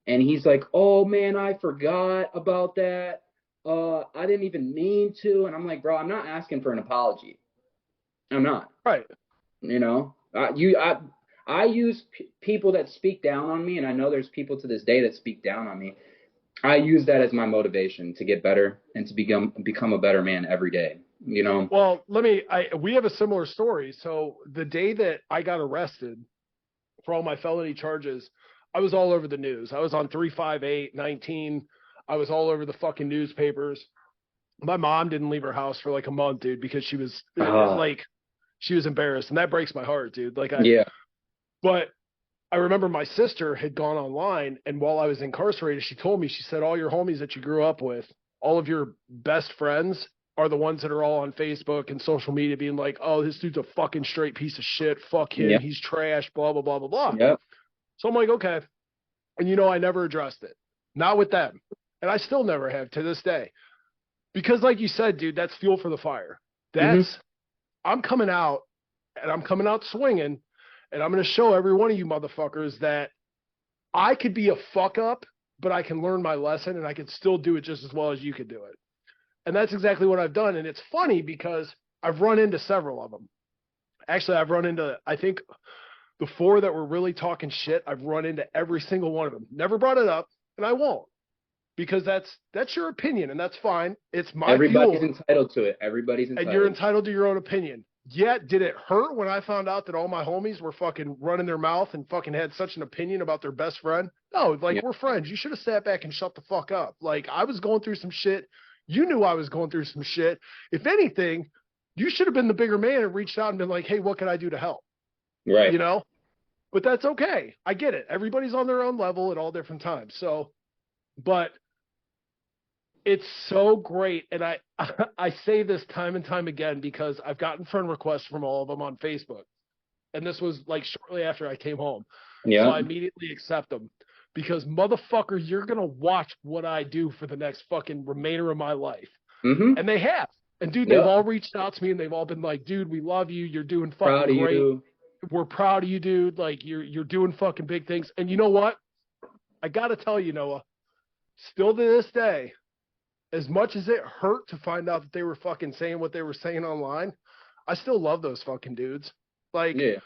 S2: And he's like, oh man, I forgot about that. I didn't even mean to. And I'm like, bro, I'm not asking for an apology. I'm not.
S1: right.
S2: You know, I use people that speak down on me, and I know there's people to this day that speak down on me. I use that as my motivation to get better and to become a better man every day. You know.
S1: Well, we have a similar story. So the day that I got arrested for all my felony charges, I was all over the news. I was on 358, 19. I was all over the fucking newspapers. My mom didn't leave her house for like a month, dude, because she was
S2: Ah,
S1: like, she was embarrassed. And that breaks my heart, dude.
S2: yeah.
S1: But I remember my sister had gone online. And while I was incarcerated, she told me, she said, all your homies that you grew up with, all of your best friends are the ones that are all on Facebook and social media being like, oh, this dude's a fucking straight piece of shit. Fuck him.
S2: Yep.
S1: He's trash, blah, blah, blah, blah, blah.
S2: Yep.
S1: So I'm like, okay. And you know, I never addressed it. Not with them. And I still never have to this day. Because like you said, dude, that's fuel for the fire.
S2: Mhm.
S1: That's I'm coming out and I'm coming out swinging and I'm going to show every one of you motherfuckers that I could be a fuck up, but I can learn my lesson and I can still do it just as well as you could do it. And that's exactly what I've done. And it's funny because I've run into several of them. Actually, I've run into, I think, the four that were really talking shit. I've run into every single one of them. Never brought it up, and I won't because that's your opinion, and that's fine. It's my
S2: Everybody's
S1: fuel,
S2: entitled to it. Everybody's
S1: and you're
S2: entitled.
S1: entitled to your own opinion. Yet, did it hurt when I found out that all my homies were fucking running their mouth and fucking had such an opinion about their best friend? No, like
S2: Yeah.
S1: we're friends. You should have sat back and shut the fuck up. Like I was going through some shit. You knew I was going through some shit. If anything, you should have been the bigger man and reached out and been like, "Hey, what can I do to help?"
S2: Right.
S1: You know? But that's okay. I get it. Everybody's on their own level at all different times. So, but it's so great, and I I say this time and time again because I've gotten friend requests from all of them on Facebook, and this was like shortly after I came home, so
S2: Yeah.
S1: I immediately accept them because motherfucker, you're gonna watch what I do for the next fucking remainder of my life,
S2: Mhm.
S1: and they have. And dude, they've
S2: Yep.
S1: all reached out to me and they've all been like, dude, we love you. You're doing
S2: Proud
S1: fucking
S2: of
S1: great.
S2: you.
S1: We're proud of you, dude. Like you're doing fucking big things. And you know what? I gotta tell you, Noah, still to this day, as much as it hurt to find out that they were fucking saying what they were saying online, I still love those fucking dudes. Like,
S2: Yeah.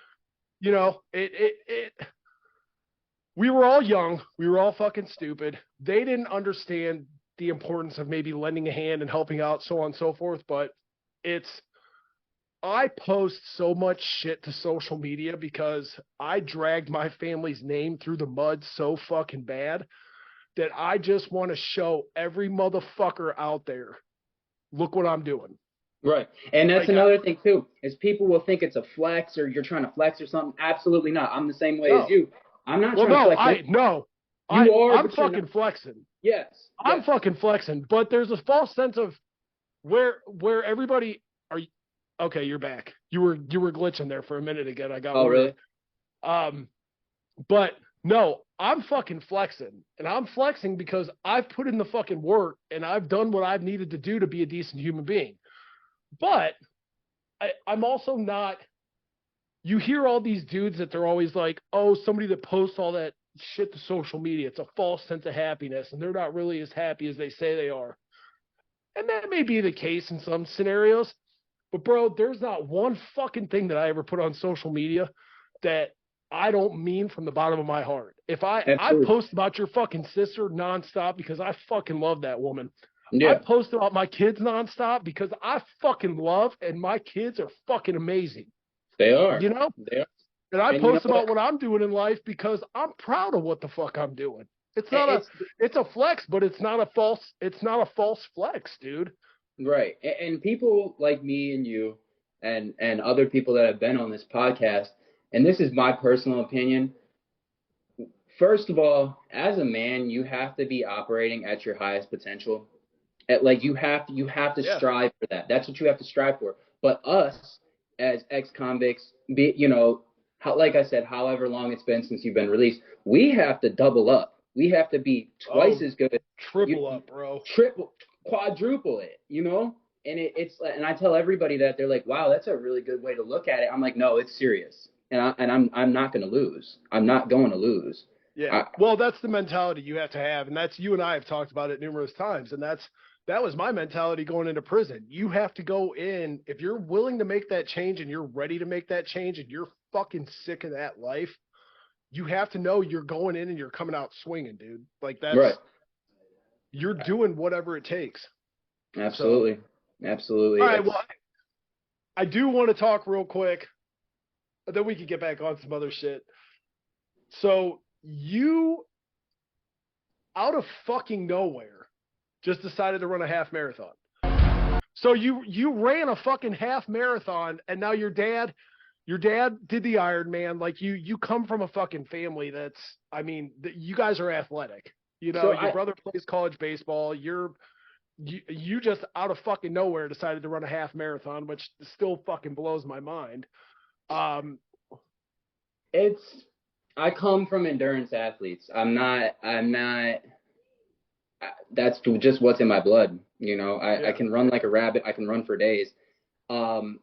S1: you know, we were all young, we were all fucking stupid. They didn't understand the importance of maybe lending a hand and helping out, so on and so forth. But it's I post so much shit to social media because I dragged my family's name through the mud so fucking bad that I just want to show every motherfucker out there, look what I'm doing.
S2: Right. And that's
S1: Like,
S2: another thing too, is people will think it's a flex or you're trying to flex or something. Absolutely not. I'm the same way as
S1: no,
S2: you. I'm not
S1: well,
S2: trying to
S1: no,
S2: flex.
S1: I, no,
S2: You are,
S1: I'm
S2: but you're not.
S1: fucking flexing.
S2: Yes.
S1: I'm
S2: Yes.
S1: fucking flexing, but there's a false sense of where everybody are. Okay, you're back. You were glitching there for a minute again. I got
S2: Oh,
S1: worried.
S2: really?
S1: Um, But no, I'm fucking flexing. And I'm flexing because I've put in the fucking work and I've done what I've needed to do to be a decent human being. But I'm also not, you hear all these dudes that they're always like, oh, somebody that posts all that shit to social media, it's a false sense of happiness and they're not really as happy as they say they are. And that may be the case in some scenarios. But bro, there's not one fucking thing that I ever put on social media that I don't mean from the bottom of my heart. If I
S2: Absolutely.
S1: post about your fucking sister nonstop because I fucking love that woman. I
S2: Yeah,
S1: post about my kids nonstop because I fucking love and my kids are fucking amazing.
S2: they are.
S1: You know?
S2: They are.
S1: And I
S2: And you know
S1: post
S2: what?
S1: about what I'm doing in life because I'm proud of what the fuck I'm doing.
S2: It's
S1: It's a flex, but it's not a false flex, dude.
S2: right. And people like me and you and other people that have been on this podcast, and this is my personal opinion. First of all, as a man, you have to be operating at your highest potential. Like you have to
S1: Yeah.
S2: strive for that. That's what you have to strive for. But us as ex-convicts, be like I said, however long it's been since you've been released, we have to double up. We have to be twice
S1: Oh,
S2: as good.
S1: triple
S2: You
S1: up, bro.
S2: triple, quadruple it. And and I tell everybody that they're like, wow, that's a really good way to look at it. I'm like, no, it's serious, and I'm not going to lose. I'm not going to lose.
S1: Yeah.
S2: I,
S1: Well, that's the mentality you have to have, and that's you and I have talked about it numerous times, and that was my mentality going into prison. You have to go in if you're willing to make that change and you're ready to make that change and you're fucking sick of that life. You have to know you're going in and you're coming out swinging, dude. Like
S2: right.
S1: you're doing whatever it takes. So,
S2: Absolutely. Absolutely.
S1: all right. Well,
S2: It's
S1: I do want to talk real quick, but then we can get back on some other shit. So you, out of fucking nowhere, just decided to run a half marathon. So you ran a fucking half marathon, and now your dad did the Ironman. Like you come from a fucking family that's, I mean, you guys are athletic. You know,
S2: so
S1: your
S2: I
S1: brother plays college baseball. You just out of fucking nowhere decided to run a half marathon, which still fucking blows my mind. Um,
S2: it's I come from endurance athletes. I'm not that's just what's in my blood. I
S1: yeah.
S2: can run like a rabbit. I can run for days. Um,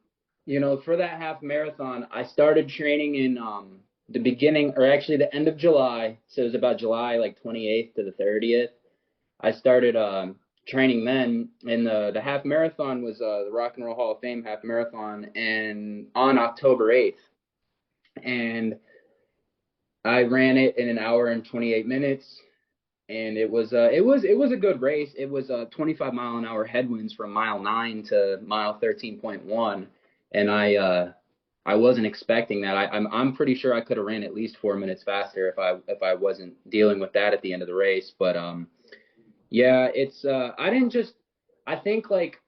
S2: for that half marathon, I started training in the beginning or actually the end of July. So it was about July like 28th to the 30th. I started training then, and the half marathon was the Rock and Roll Hall of Fame half marathon, and on October 8th, and I ran it in an hour and 28 minutes, and it was a good race. It was 25-mile-an-hour headwinds from mile 9 to mile 13.1, and I wasn't expecting that. I'm pretty sure I could have ran at least 4 minutes faster if I wasn't dealing with that at the end of the race, but yeah, it's I didn't just I think like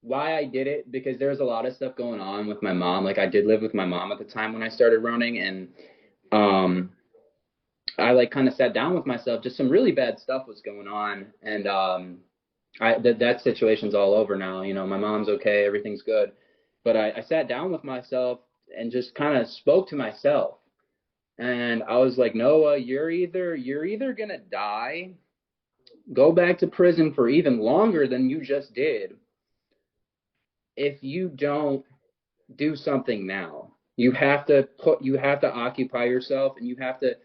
S2: why I did it because there's a lot of stuff going on with my mom. Like I did live with my mom at the time when I started running, and um I like kind of sat down with myself. Just some really bad stuff was going on, and that situation's all over now. My mom's okay, everything's good, but I sat down with myself and just kind of spoke to myself, and I was like, Noah, you're either gonna die, go back to prison for even longer than you just did, if you don't do something now. You have to occupy yourself, and you have to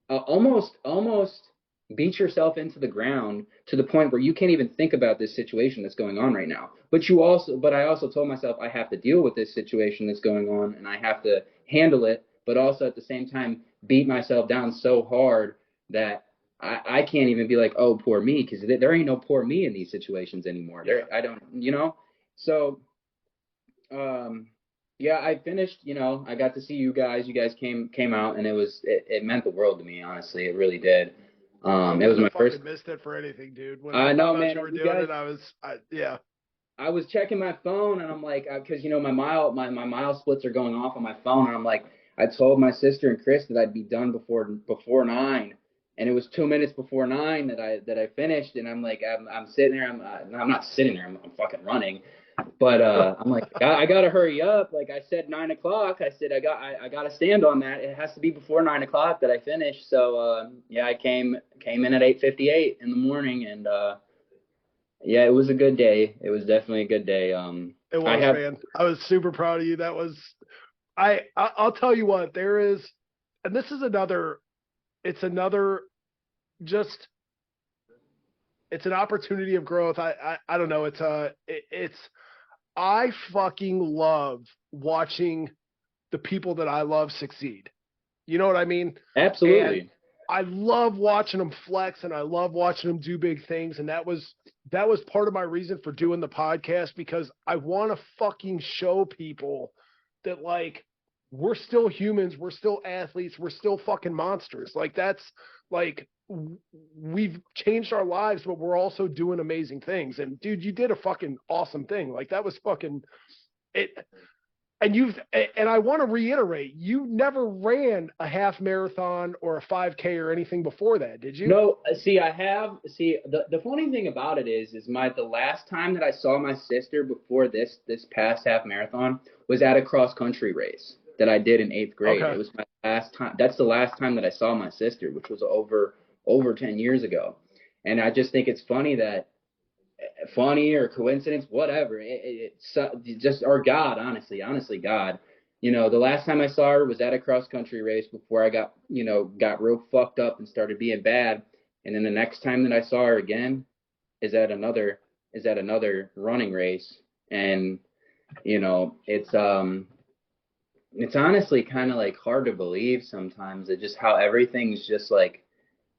S2: almost beat yourself into the ground to the point where you can't even think about this situation that's going on right now. But I also told myself I have to deal with this situation that's going on, and I have to handle it, but also at the same time beat myself down so hard that I can't even be like, oh, poor me, because there ain't no poor me in these situations anymore.
S1: Yeah.
S2: I don't. So um, yeah, I finished. I got to see you guys. You guys came out, and it meant the world to me. Honestly, it really did.
S1: I
S2: It was
S1: wouldn't
S2: my
S1: have
S2: first.
S1: fucking missed it for anything, dude. When I
S2: I
S1: found
S2: know,
S1: out
S2: man.
S1: you
S2: And
S1: were
S2: you
S1: doing
S2: guys,
S1: it, yeah.
S2: I was checking my phone, and I'm like, because my mile splits are going off on my phone, and I'm like, I told my sister and Chris that I'd be done before 9, and it was 2 minutes before 9 that I finished, and I'm like, I'm sitting there, I'm not sitting there, I'm fucking running. But I'm like, I gotta hurry up. Like I said, 9 o'clock. I said I gotta stand on that. It has to be before 9 o'clock that I finish. So yeah, I came in at 8:58 in the morning, and yeah, it was a good day. It was definitely a good day.
S1: It
S2: I
S1: was,
S2: have
S1: man. I was super proud of you. That was I'll tell you what, there is, and this is it's another just it's an opportunity of growth. I don't know. It's I fucking love watching the people that I love succeed. You know what I mean? And
S2: Absolutely.
S1: I love watching them flex and I love watching them do big things. And that was part of my reason for doing the podcast, because I want to fucking show people that, like, we're still humans, we're still athletes, we're still fucking monsters. Like, that's like, we've changed our lives, but we're also doing amazing things. And dude, you did a fucking awesome thing. Like, that was fucking it. And I want to reiterate, you never ran a half marathon or a 5K or anything before that, did you?
S2: No, see, I have. See, the funny thing about it is the last time that I saw my sister before this past half marathon was at a cross country race that I did in eighth grade. It
S1: Okay.
S2: was my last time. That's the last time that I saw my sister, which was over 10 years ago. And I just think it's funny or coincidence, whatever. It's just, or God, honestly, God. The last time I saw her was at a cross country race before I got real fucked up and started being bad. And then the next time that I saw her again is at another running race. And it's honestly kind of like hard to believe sometimes that just how everything's just like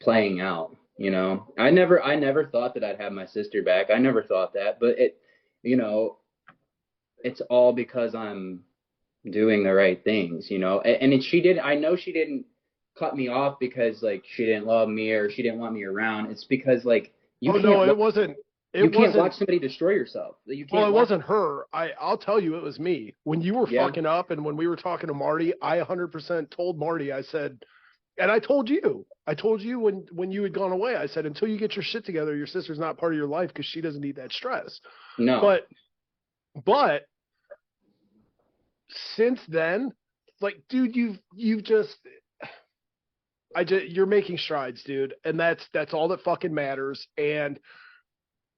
S2: playing out. I never thought that I'd have my sister back. I never thought that, but you know, it's all because I'm doing the right things, I know she didn't cut me off because like she didn't love me or she didn't want me around. It's because like you
S1: Oh no,
S2: can't
S1: it wasn't.
S2: you
S1: It
S2: can't watch
S1: wasn't.
S2: somebody destroy yourself. You
S1: Well,
S2: can't
S1: it
S2: watch.
S1: wasn't her. I'll tell you, it was me. When you were
S2: Yeah.
S1: fucking up, and when we were talking to Marty, I 100% told Marty. I said, and I told you. I told you when you had gone away. I said, until you get your shit together, your sister's not part of your life because she doesn't need that stress.
S2: No.
S1: But but since then, like, dude, you've just you're making strides, dude, and that's all that fucking matters. And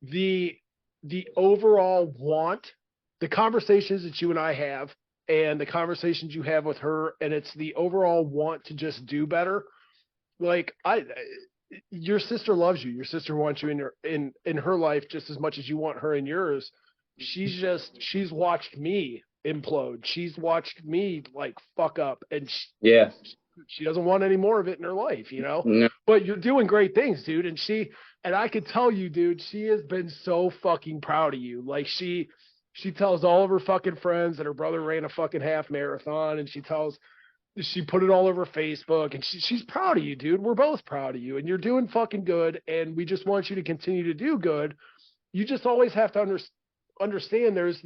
S1: the the overall want, the conversations that you and I have, and the conversations you have with her, and it's the overall want to just do better. Like, your sister loves you. Your sister wants you in her life just as much as you want her in yours. She's watched me implode. She's watched me, like, fuck up, and
S2: Yeah.
S1: she doesn't want any more of it in her life.
S2: No.
S1: But you're doing great things, dude. And I could tell you, dude, she has been so fucking proud of you. Like, she tells all of her fucking friends that her brother ran a fucking half marathon, and she put it all over Facebook, and she's proud of you, dude. We're both proud of you, and you're doing fucking good, and we just want you to continue to do good. You just always have to understand there's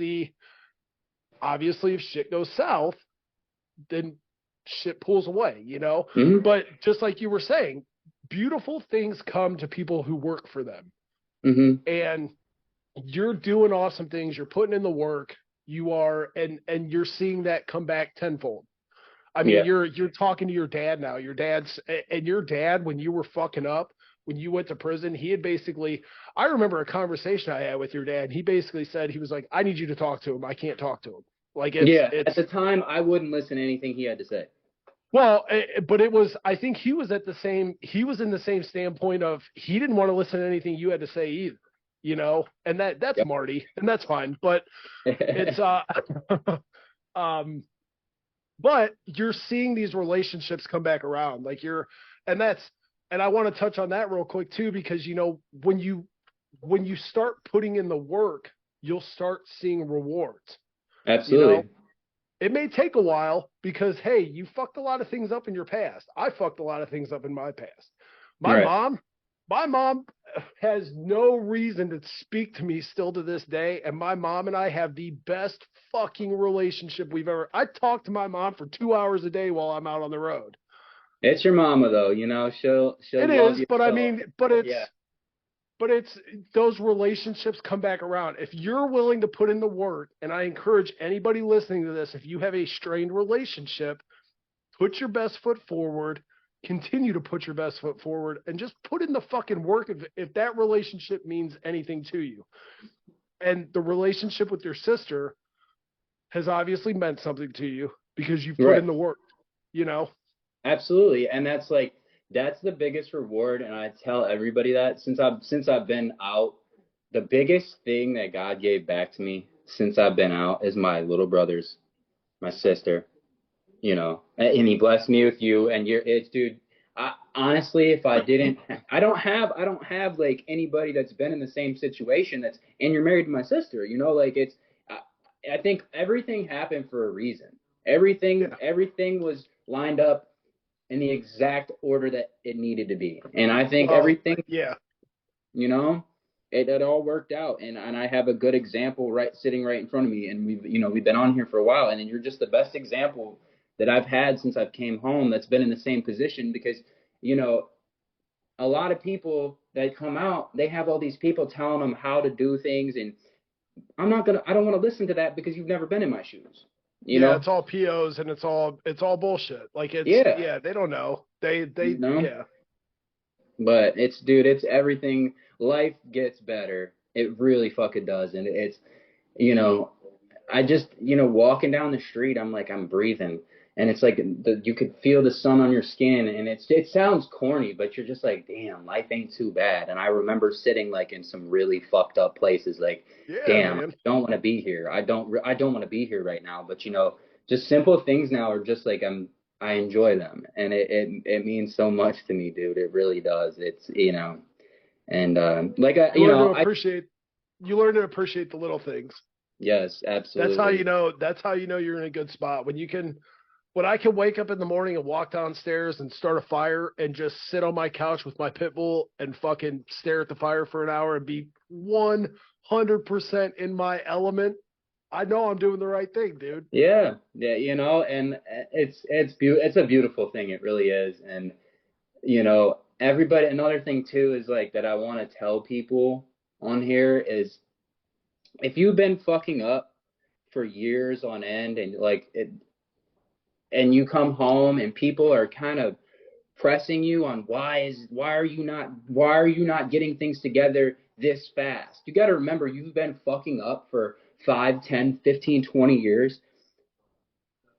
S1: obviously, if shit goes south, then shit pulls away.
S2: Hmm.
S1: But just like you were saying, beautiful things come to people who work for them.
S2: Hmm.
S1: And you're doing awesome things. You're putting in the work. You are, and you're seeing that come back tenfold. I mean,
S2: Yeah.
S1: you're talking to your dad now. Your dad, when you were fucking up, when you went to prison, he had basically, I remember a conversation I had with your dad. He basically said, he was like, I need you to talk to him. I can't talk to him. Like,
S2: Yeah. At
S1: it's
S2: the time, I wouldn't listen to anything he had to say.
S1: well, but it was, I think he was in the same standpoint of, he didn't want to listen to anything you had to say either. And that's
S2: Yep.
S1: Marty, and that's fine. But it's, um, but you're seeing these relationships come back around. Like, and that's, and I want to touch on that real quick too, because, when you start putting in the work, you'll start seeing rewards, you know?
S2: Absolutely.
S1: It may take a while because, hey, you fucked a lot of things up in your past. I fucked a lot of things up in my past. My
S2: Right.
S1: mom, my mom has no reason to speak to me still to this day, and my mom and I have the best fucking relationship we've ever. I talk to my mom for 2 hours a day while I'm out on the road.
S2: It's your mama though, she'll
S1: It
S2: love
S1: is,
S2: you
S1: but I
S2: so.
S1: mean, but it's
S2: Yeah.
S1: but it's those relationships come back around. If you're willing to put in the work, and I encourage anybody listening to this, if you have a strained relationship, put your best foot forward, continue to put your best foot forward, and just put in the fucking work if that relationship means anything to you. And the relationship with your sister has obviously meant something to you because you've put
S2: Right.
S1: in the work.
S2: Absolutely. And that's the biggest reward. And I tell everybody that since I've been out, the biggest thing that God gave back to me since I've been out is my little brothers, my sister, you know, and he blessed me with you and it's dude. Honestly, if I didn't, I don't have like anybody that's been in the same situation and you're married to my sister, you know, like I think everything happened for a reason.
S1: Yeah.
S2: Everything was lined up in the exact order that it needed to be. And I think
S1: Well,
S2: everything,
S1: yeah.
S2: you know, it all worked out. And I have a good example sitting right in front of me. And we've been on here for a while, and you're just the best example that I've had since I've came home that's been in the same position because, you know, a lot of people that come out, they have all these people telling them how to do things. And I don't want to listen to that because you've never been in my shoes, you
S1: Yeah,
S2: know?
S1: it's all POs and it's all bullshit. Like
S2: Yeah,
S1: yeah, they don't know. They
S2: you know?
S1: yeah.
S2: But it's everything. Life gets better. It really fucking does. And you know, I just, walking down the street, I'm breathing. And it's like you could feel the sun on your skin. And it sounds corny, but you're just like, damn, life ain't too bad. And I remember sitting like in some really fucked up places, like,
S1: Yeah,
S2: damn, I
S1: man.
S2: don't want to be here. I don't want to be here right now. But, just simple things now are just like, I enjoy them. And it means so much to me, dude. It really does. And like
S1: You learn to appreciate you learn to appreciate the little things.
S2: yes,
S1: That's how you
S2: absolutely.
S1: know that's how you know you're in a good spot. When I can wake up in the morning and walk downstairs and start a fire and just sit on my couch with my pit bull and fucking stare at the fire for an hour and be 100% in my element, I know I'm doing the right thing, dude.
S2: Yeah, yeah, and it's a beautiful thing. It really is. And everybody. Another thing too is like that I want to tell people on here is if you've been fucking up for years on end and and you come home and people are kind of pressing you on why are you not getting things together this fast? You got to remember you've been fucking up for 5, 10, 15, 20 years.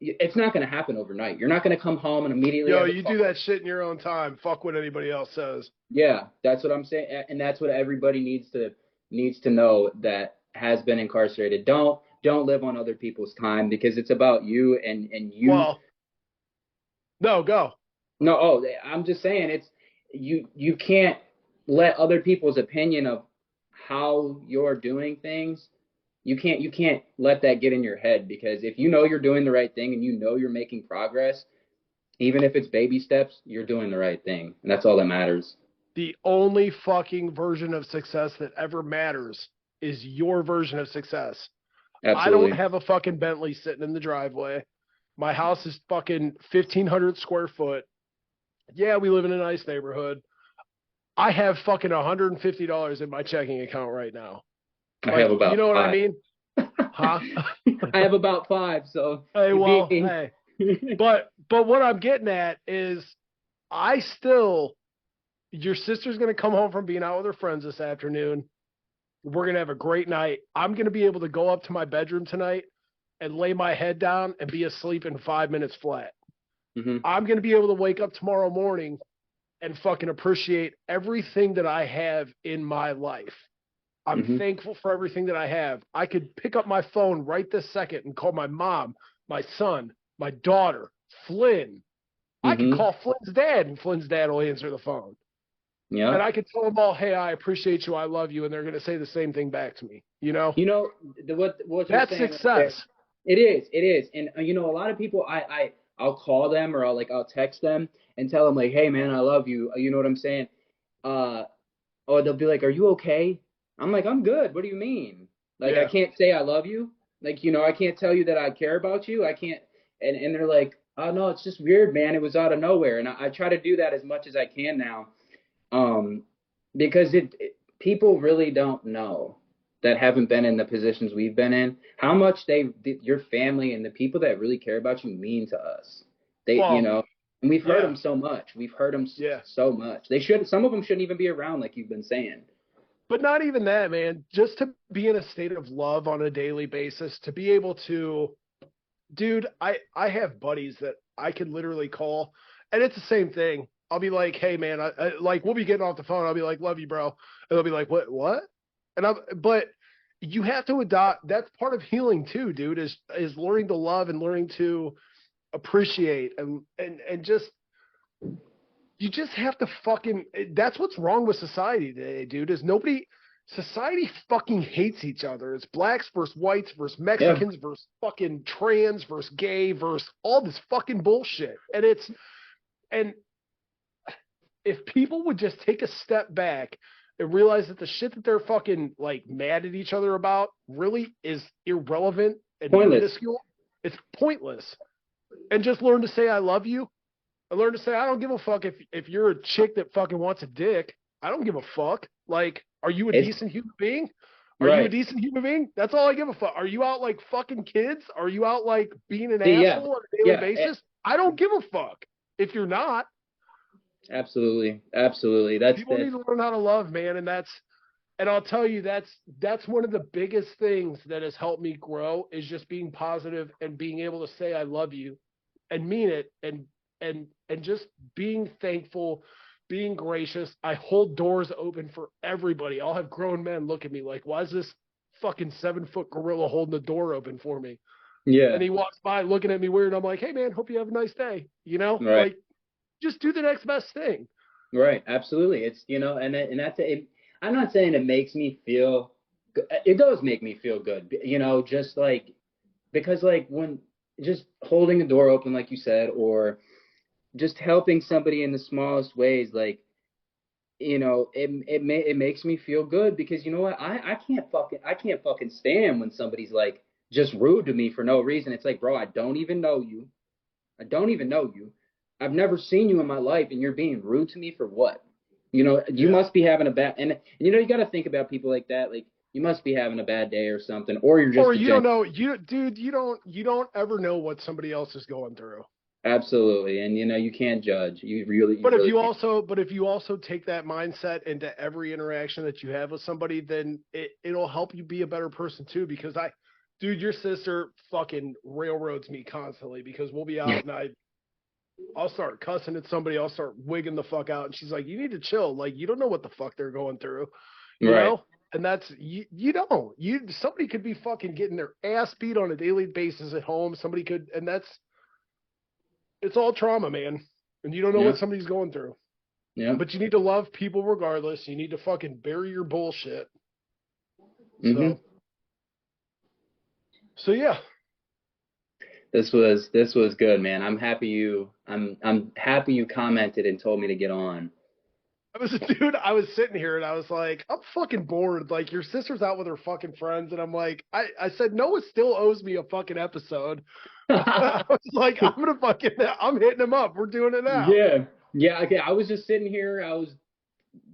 S2: It's not going to happen overnight. You're not going to come home and immediately
S1: Yo,
S2: have a
S1: you
S2: car.
S1: do that shit in your own time. Fuck what anybody else says.
S2: Yeah, that's what I'm saying, and that's what everybody needs to know that has been incarcerated. Don't live on other people's time because it's about you and you.
S1: Well, no, go.
S2: No, I'm just saying you can't let other people's opinion of how you're doing things. You can't let that get in your head because if you know you're doing the right thing and you know you're making progress, even if it's baby steps, you're doing the right thing, and that's all that matters.
S1: The only fucking version of success that ever matters is your version of success. I don't
S2: Absolutely.
S1: have a fucking Bentley sitting in the driveway. My house is fucking 1,500 square foot. Yeah, we live in a nice neighborhood. I have fucking $150 in my checking account right now.
S2: I
S1: Like,
S2: have
S1: you
S2: about
S1: know what I
S2: five.
S1: mean? Huh?
S2: I have about five, so
S1: Hey,
S2: you beat
S1: well,
S2: me.
S1: hey. But what I'm getting at is I still your sister's gonna come home from being out with her friends this afternoon. We're gonna have a great night. I'm gonna be able to go up to my bedroom tonight and lay my head down and be asleep in 5 minutes flat.
S2: Hmm.
S1: I'm gonna be able to wake up tomorrow morning and fucking appreciate everything that I have in my life. I'm
S2: Hmm.
S1: thankful for everything that I have. I could pick up my phone right this second and call my mom, my son, my daughter, Flynn. I could
S2: Hmm.
S1: call Flynn's dad and Flynn's dad will answer the phone. And
S2: Yeah.
S1: I could tell them all, hey, I appreciate you, I love you, and they're going to say the same thing back to me. You know,
S2: You know what you're
S1: that's
S2: saying right there.
S1: success.
S2: It is, and a lot of people, I'll call them or I'll text them and tell them like, hey man, I love you. You know what I'm saying? Uh, or they'll be like, are you okay? I'm like, I'm good. What do you mean? Like, I
S1: Yeah.
S2: can't say I love you. Like, I can't tell you that I care about you. I can't. And they're like, oh no, it's just weird, man. It was out of nowhere. And I try to do that as much as I can now. Um, because people really don't know that haven't been in the positions we've been in how much your family and the people that really care about you mean to us.
S1: Well,
S2: And we've heard
S1: yeah.
S2: them so much. We've heard them
S1: Yeah.
S2: so much. Some of them shouldn't even be around, like you've been saying.
S1: But not even that, man. Just to be in a state of love on a daily basis, to be able to, dude, I have buddies that I can literally call, and it's the same thing. I'll be like, hey, man, like we'll be getting off the phone. I'll be like, love you, bro. And they'll be like, what? And but you have to adopt. That's part of healing too, dude. Is learning to love and learning to appreciate and just you just have to fucking. That's what's wrong with society today, dude. Is nobody. Society fucking hates each other. It's blacks versus whites versus
S2: Yeah,
S1: Mexicans versus fucking trans versus gay versus all this fucking bullshit. And if people would just take a step back and realize that the shit that they're fucking like mad at each other about really is irrelevant and
S2: pointless.
S1: minuscule, it's pointless. And just learn to say I love you. And learn to say I don't give a fuck if you're a chick that fucking wants a dick. I don't give a fuck. Like, are you a
S2: It's
S1: decent human being? Are you a
S2: right.
S1: decent human being? That's all I give a fuck. Are you out like fucking kids? Are you out like being an
S2: See, yeah,
S1: asshole on a daily
S2: yeah,
S1: basis? I don't give a fuck. If you're not,
S2: absolutely, absolutely. That's
S1: people
S2: that.
S1: need to learn how to love, man. And I'll tell you, that's one of the biggest things that has helped me grow is just being positive and being able to say I love you and mean it and just being thankful, being gracious. I hold doors open for everybody. I'll have grown men look at me like, why is this fucking 7-foot gorilla holding the door open for me?
S2: Yeah,
S1: And he walks by looking at me weird. I'm like, hey man, hope you have a nice day.
S2: right,
S1: Like just do the next best thing.
S2: right. Absolutely. It's and that's it. I'm not saying it makes me feel. It does make me feel good. Just like because like when just holding the door open, like you said, or just helping somebody in the smallest ways, like it makes me feel good because you know what, I can't fucking stand when somebody's like just rude to me for no reason. It's like, bro, I don't even know you. I don't even know you. I've never seen you in my life, and you're being rude to me for what? You
S1: Yeah.
S2: must be having a bad, and you got to think about people like that. Like, you must be having a bad day or something, or you're
S1: Or
S2: just a
S1: you don't
S2: gen.
S1: know, dude, you don't ever know what somebody else is going through.
S2: Absolutely, and you can't judge. You really can't.
S1: But if you also take that mindset into every interaction that you have with somebody, then it'll help you be a better person too. Because dude, your sister fucking railroads me constantly because we'll be out and I'll start cussing at somebody, I'll start wigging the fuck out, and she's like, "You need to chill. Like you don't know what the fuck they're going through, you
S2: Right.
S1: know." And that's you don't somebody could be fucking getting their ass beat on a daily basis at home. Somebody could, and it's all trauma, man. And you don't know
S2: Yeah.
S1: what somebody's going through.
S2: Yeah.
S1: But you need to love people regardless. You need to fucking bury your bullshit.
S2: Hmm.
S1: So, so yeah.
S2: This was good, man. I'm happy you commented and told me to get on.
S1: I was sitting here and I was like, I'm fucking bored. Like your sister's out with her fucking friends, and I'm like, I said Noah still owes me a fucking episode. I was like, I'm hitting him up. We're doing it now.
S2: Yeah. Yeah. Okay. I was just sitting here. I was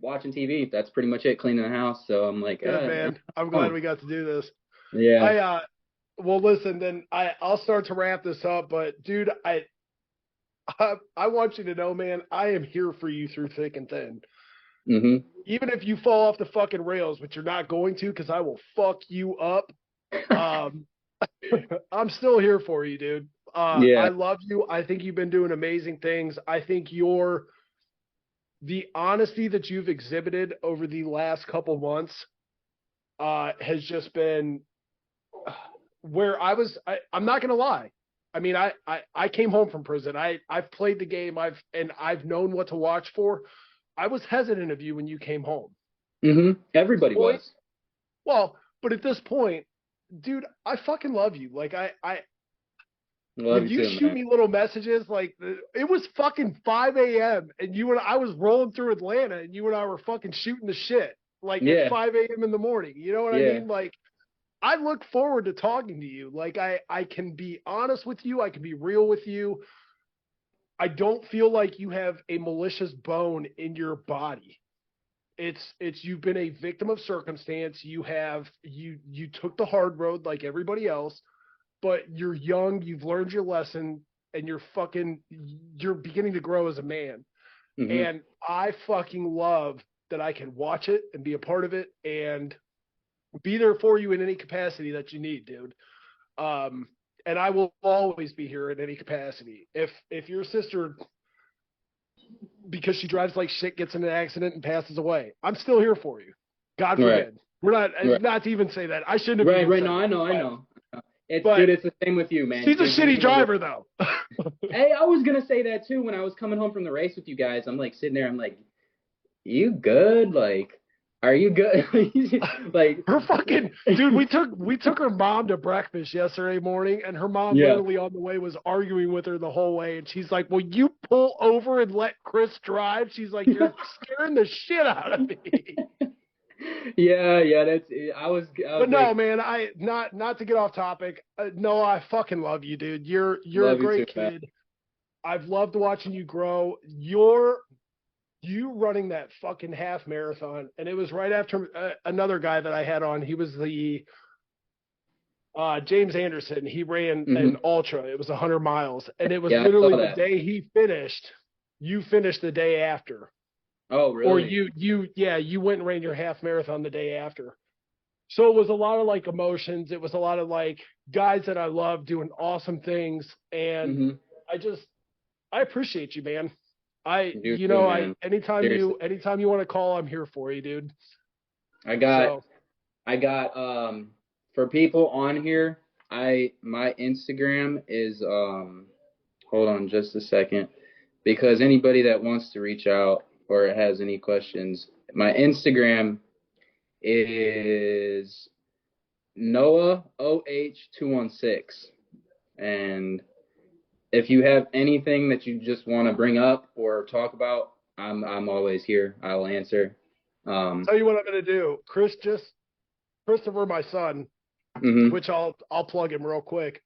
S2: watching TV. That's pretty much it, cleaning the house. So I'm like,
S1: Good man. I'm glad
S2: oh,
S1: we got to do this.
S2: yeah.
S1: I well listen, then I'll start to wrap this up, but dude, I want you to know, man, I am here for you through thick and thin.
S2: Hmm.
S1: Even if you fall off the fucking rails, which you're not going to, because I will fuck you up. Um, I'm still here for you, dude. I
S2: Yeah.
S1: love you. I think you've been doing amazing things. I think the honesty that you've exhibited over the last couple months has just been where I'm not gonna lie. I mean, I came home from prison. I've played the game. I've known what to watch for. I was hesitant of you when you came home.
S2: Hmm.
S1: At this
S2: Everybody
S1: point,
S2: was.
S1: well, but at this point, dude, I fucking love you. Like
S2: Love
S1: when
S2: you
S1: you
S2: too,
S1: shoot
S2: man.
S1: me little messages, like it was fucking 5 a.m. and I was rolling through Atlanta, and you and I were fucking shooting the shit like at
S2: Yeah.
S1: 5 a.m. in the morning. You know what I
S2: Yeah.
S1: mean? Like I look forward to talking to you. Like I can be honest with you. I can be real with you. I don't feel like you have a malicious bone in your body. It's you've been a victim of circumstance. You took the hard road like everybody else, but you're young, you've learned your lesson, and you're beginning to grow as a man.
S2: Hmm.
S1: And I fucking love that I can watch it and be a part of it and be there for you in any capacity that you need, dude. Um, and I will always be here in any capacity. If your sister, because she drives like shit, gets in an accident and passes away, I'm still here for you. God
S2: Right.
S1: forbid. We're not
S2: Right.
S1: not to even say that. I shouldn't have
S2: Right,
S1: even
S2: right.
S1: said
S2: No,
S1: it.
S2: I know. It's
S1: But
S2: dude, it's the same with you, man.
S1: she's a
S2: Dude,
S1: shitty driver though.
S2: Hey, I was gonna say that too when I was coming home from the race with you guys. I'm like sitting there, I'm like, you good? Like, are you good? Like,
S1: Her fucking dude, we took her mom to breakfast yesterday morning, and her mom
S2: yeah.
S1: literally on the way was arguing with her the whole way, and she's like, "Will you pull over and let Chris drive?" She's like, "You're scaring the shit out of me."
S2: Yeah, I
S1: But
S2: was
S1: no,
S2: like,
S1: man, I not to get off topic. No, I fucking love you, dude. You're a
S2: love you too,
S1: great
S2: man.
S1: kid. I've loved watching you grow. You running that fucking half marathon, and it was right after another guy that I had on. He was the James Anderson. He ran
S2: Hmm.
S1: an ultra. It was 100 miles, and it was
S2: Yeah, I
S1: literally
S2: saw
S1: the
S2: that.
S1: day he finished. You finished the day after,
S2: Oh,
S1: or
S2: really?
S1: you went and ran your half marathon the day after. So it was a lot of like emotions. It was a lot of like guys that I love doing awesome things, and
S2: Hmm.
S1: I just I appreciate you, man.
S2: You too, man. Seriously.
S1: Anytime you want to call, I'm here for you, dude.
S2: I got
S1: So
S2: I got for people on here, my Instagram is hold on just a second because anybody that wants to reach out or has any questions, my Instagram is Noah OH216. And if you have anything that you just want to bring up or talk about, I'm always here. I'll answer.
S1: tell you what I'm gonna do. Christopher, my son,
S2: Mhm.
S1: which I'll plug him real quick.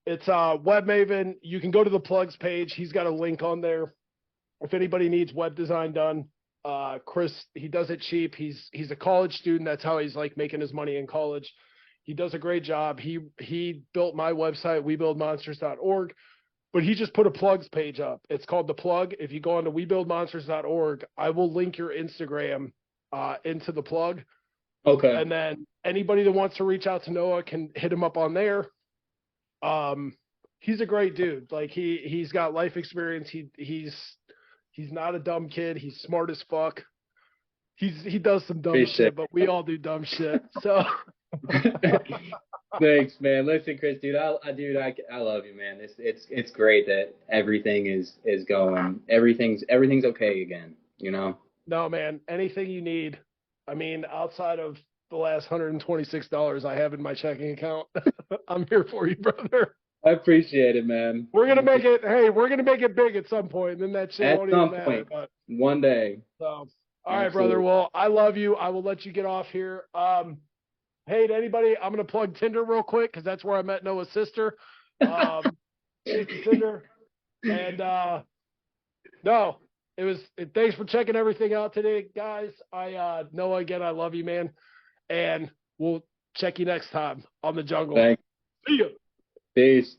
S1: It's Webmaven. You can go to the plugs page. He's got a link on there. If anybody needs web design done, Chris, he does it cheap. He's a college student. That's how he's like making his money in college. He does a great job. He built my website, webuildmonsters.org, but he just put a plugs page up. It's called The Plug. If you go on to webuildmonsters.org, I will link your Instagram into the plug.
S2: Okay.
S1: And then anybody that wants to reach out to Noah can hit him up on there. Um, he's a great dude. Like he's got life experience. He's not a dumb kid. He's smart as fuck. He does some dumb
S2: Appreciate
S1: shit, but we all do dumb shit. So
S2: it. Thanks, man. Listen, Chris, dude, I love you, man. It's great that everything is going. Everything's okay again. You know.
S1: no, man, anything you need. I mean, outside of the last $126 I have in my checking account, I'm here for you, brother.
S2: I appreciate it, man.
S1: We're gonna make it. Hey, we're gonna make it big at some point, and then that shit
S2: At
S1: won't even
S2: some
S1: matter.
S2: point,
S1: But
S2: one day.
S1: so, all right, brother.
S2: Absolutely.
S1: Well, I love you. I will let you get off here. Hey, to anybody, I'm gonna plug Tinder real quick because that's where I met Noah's sister. She's the Tinder, and no, thanks for checking everything out today, guys. Noah again. I love you, man, and we'll check you next time on the jungle.
S2: Thanks.
S1: See ya.
S2: Peace.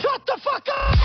S1: Shut the fuck up!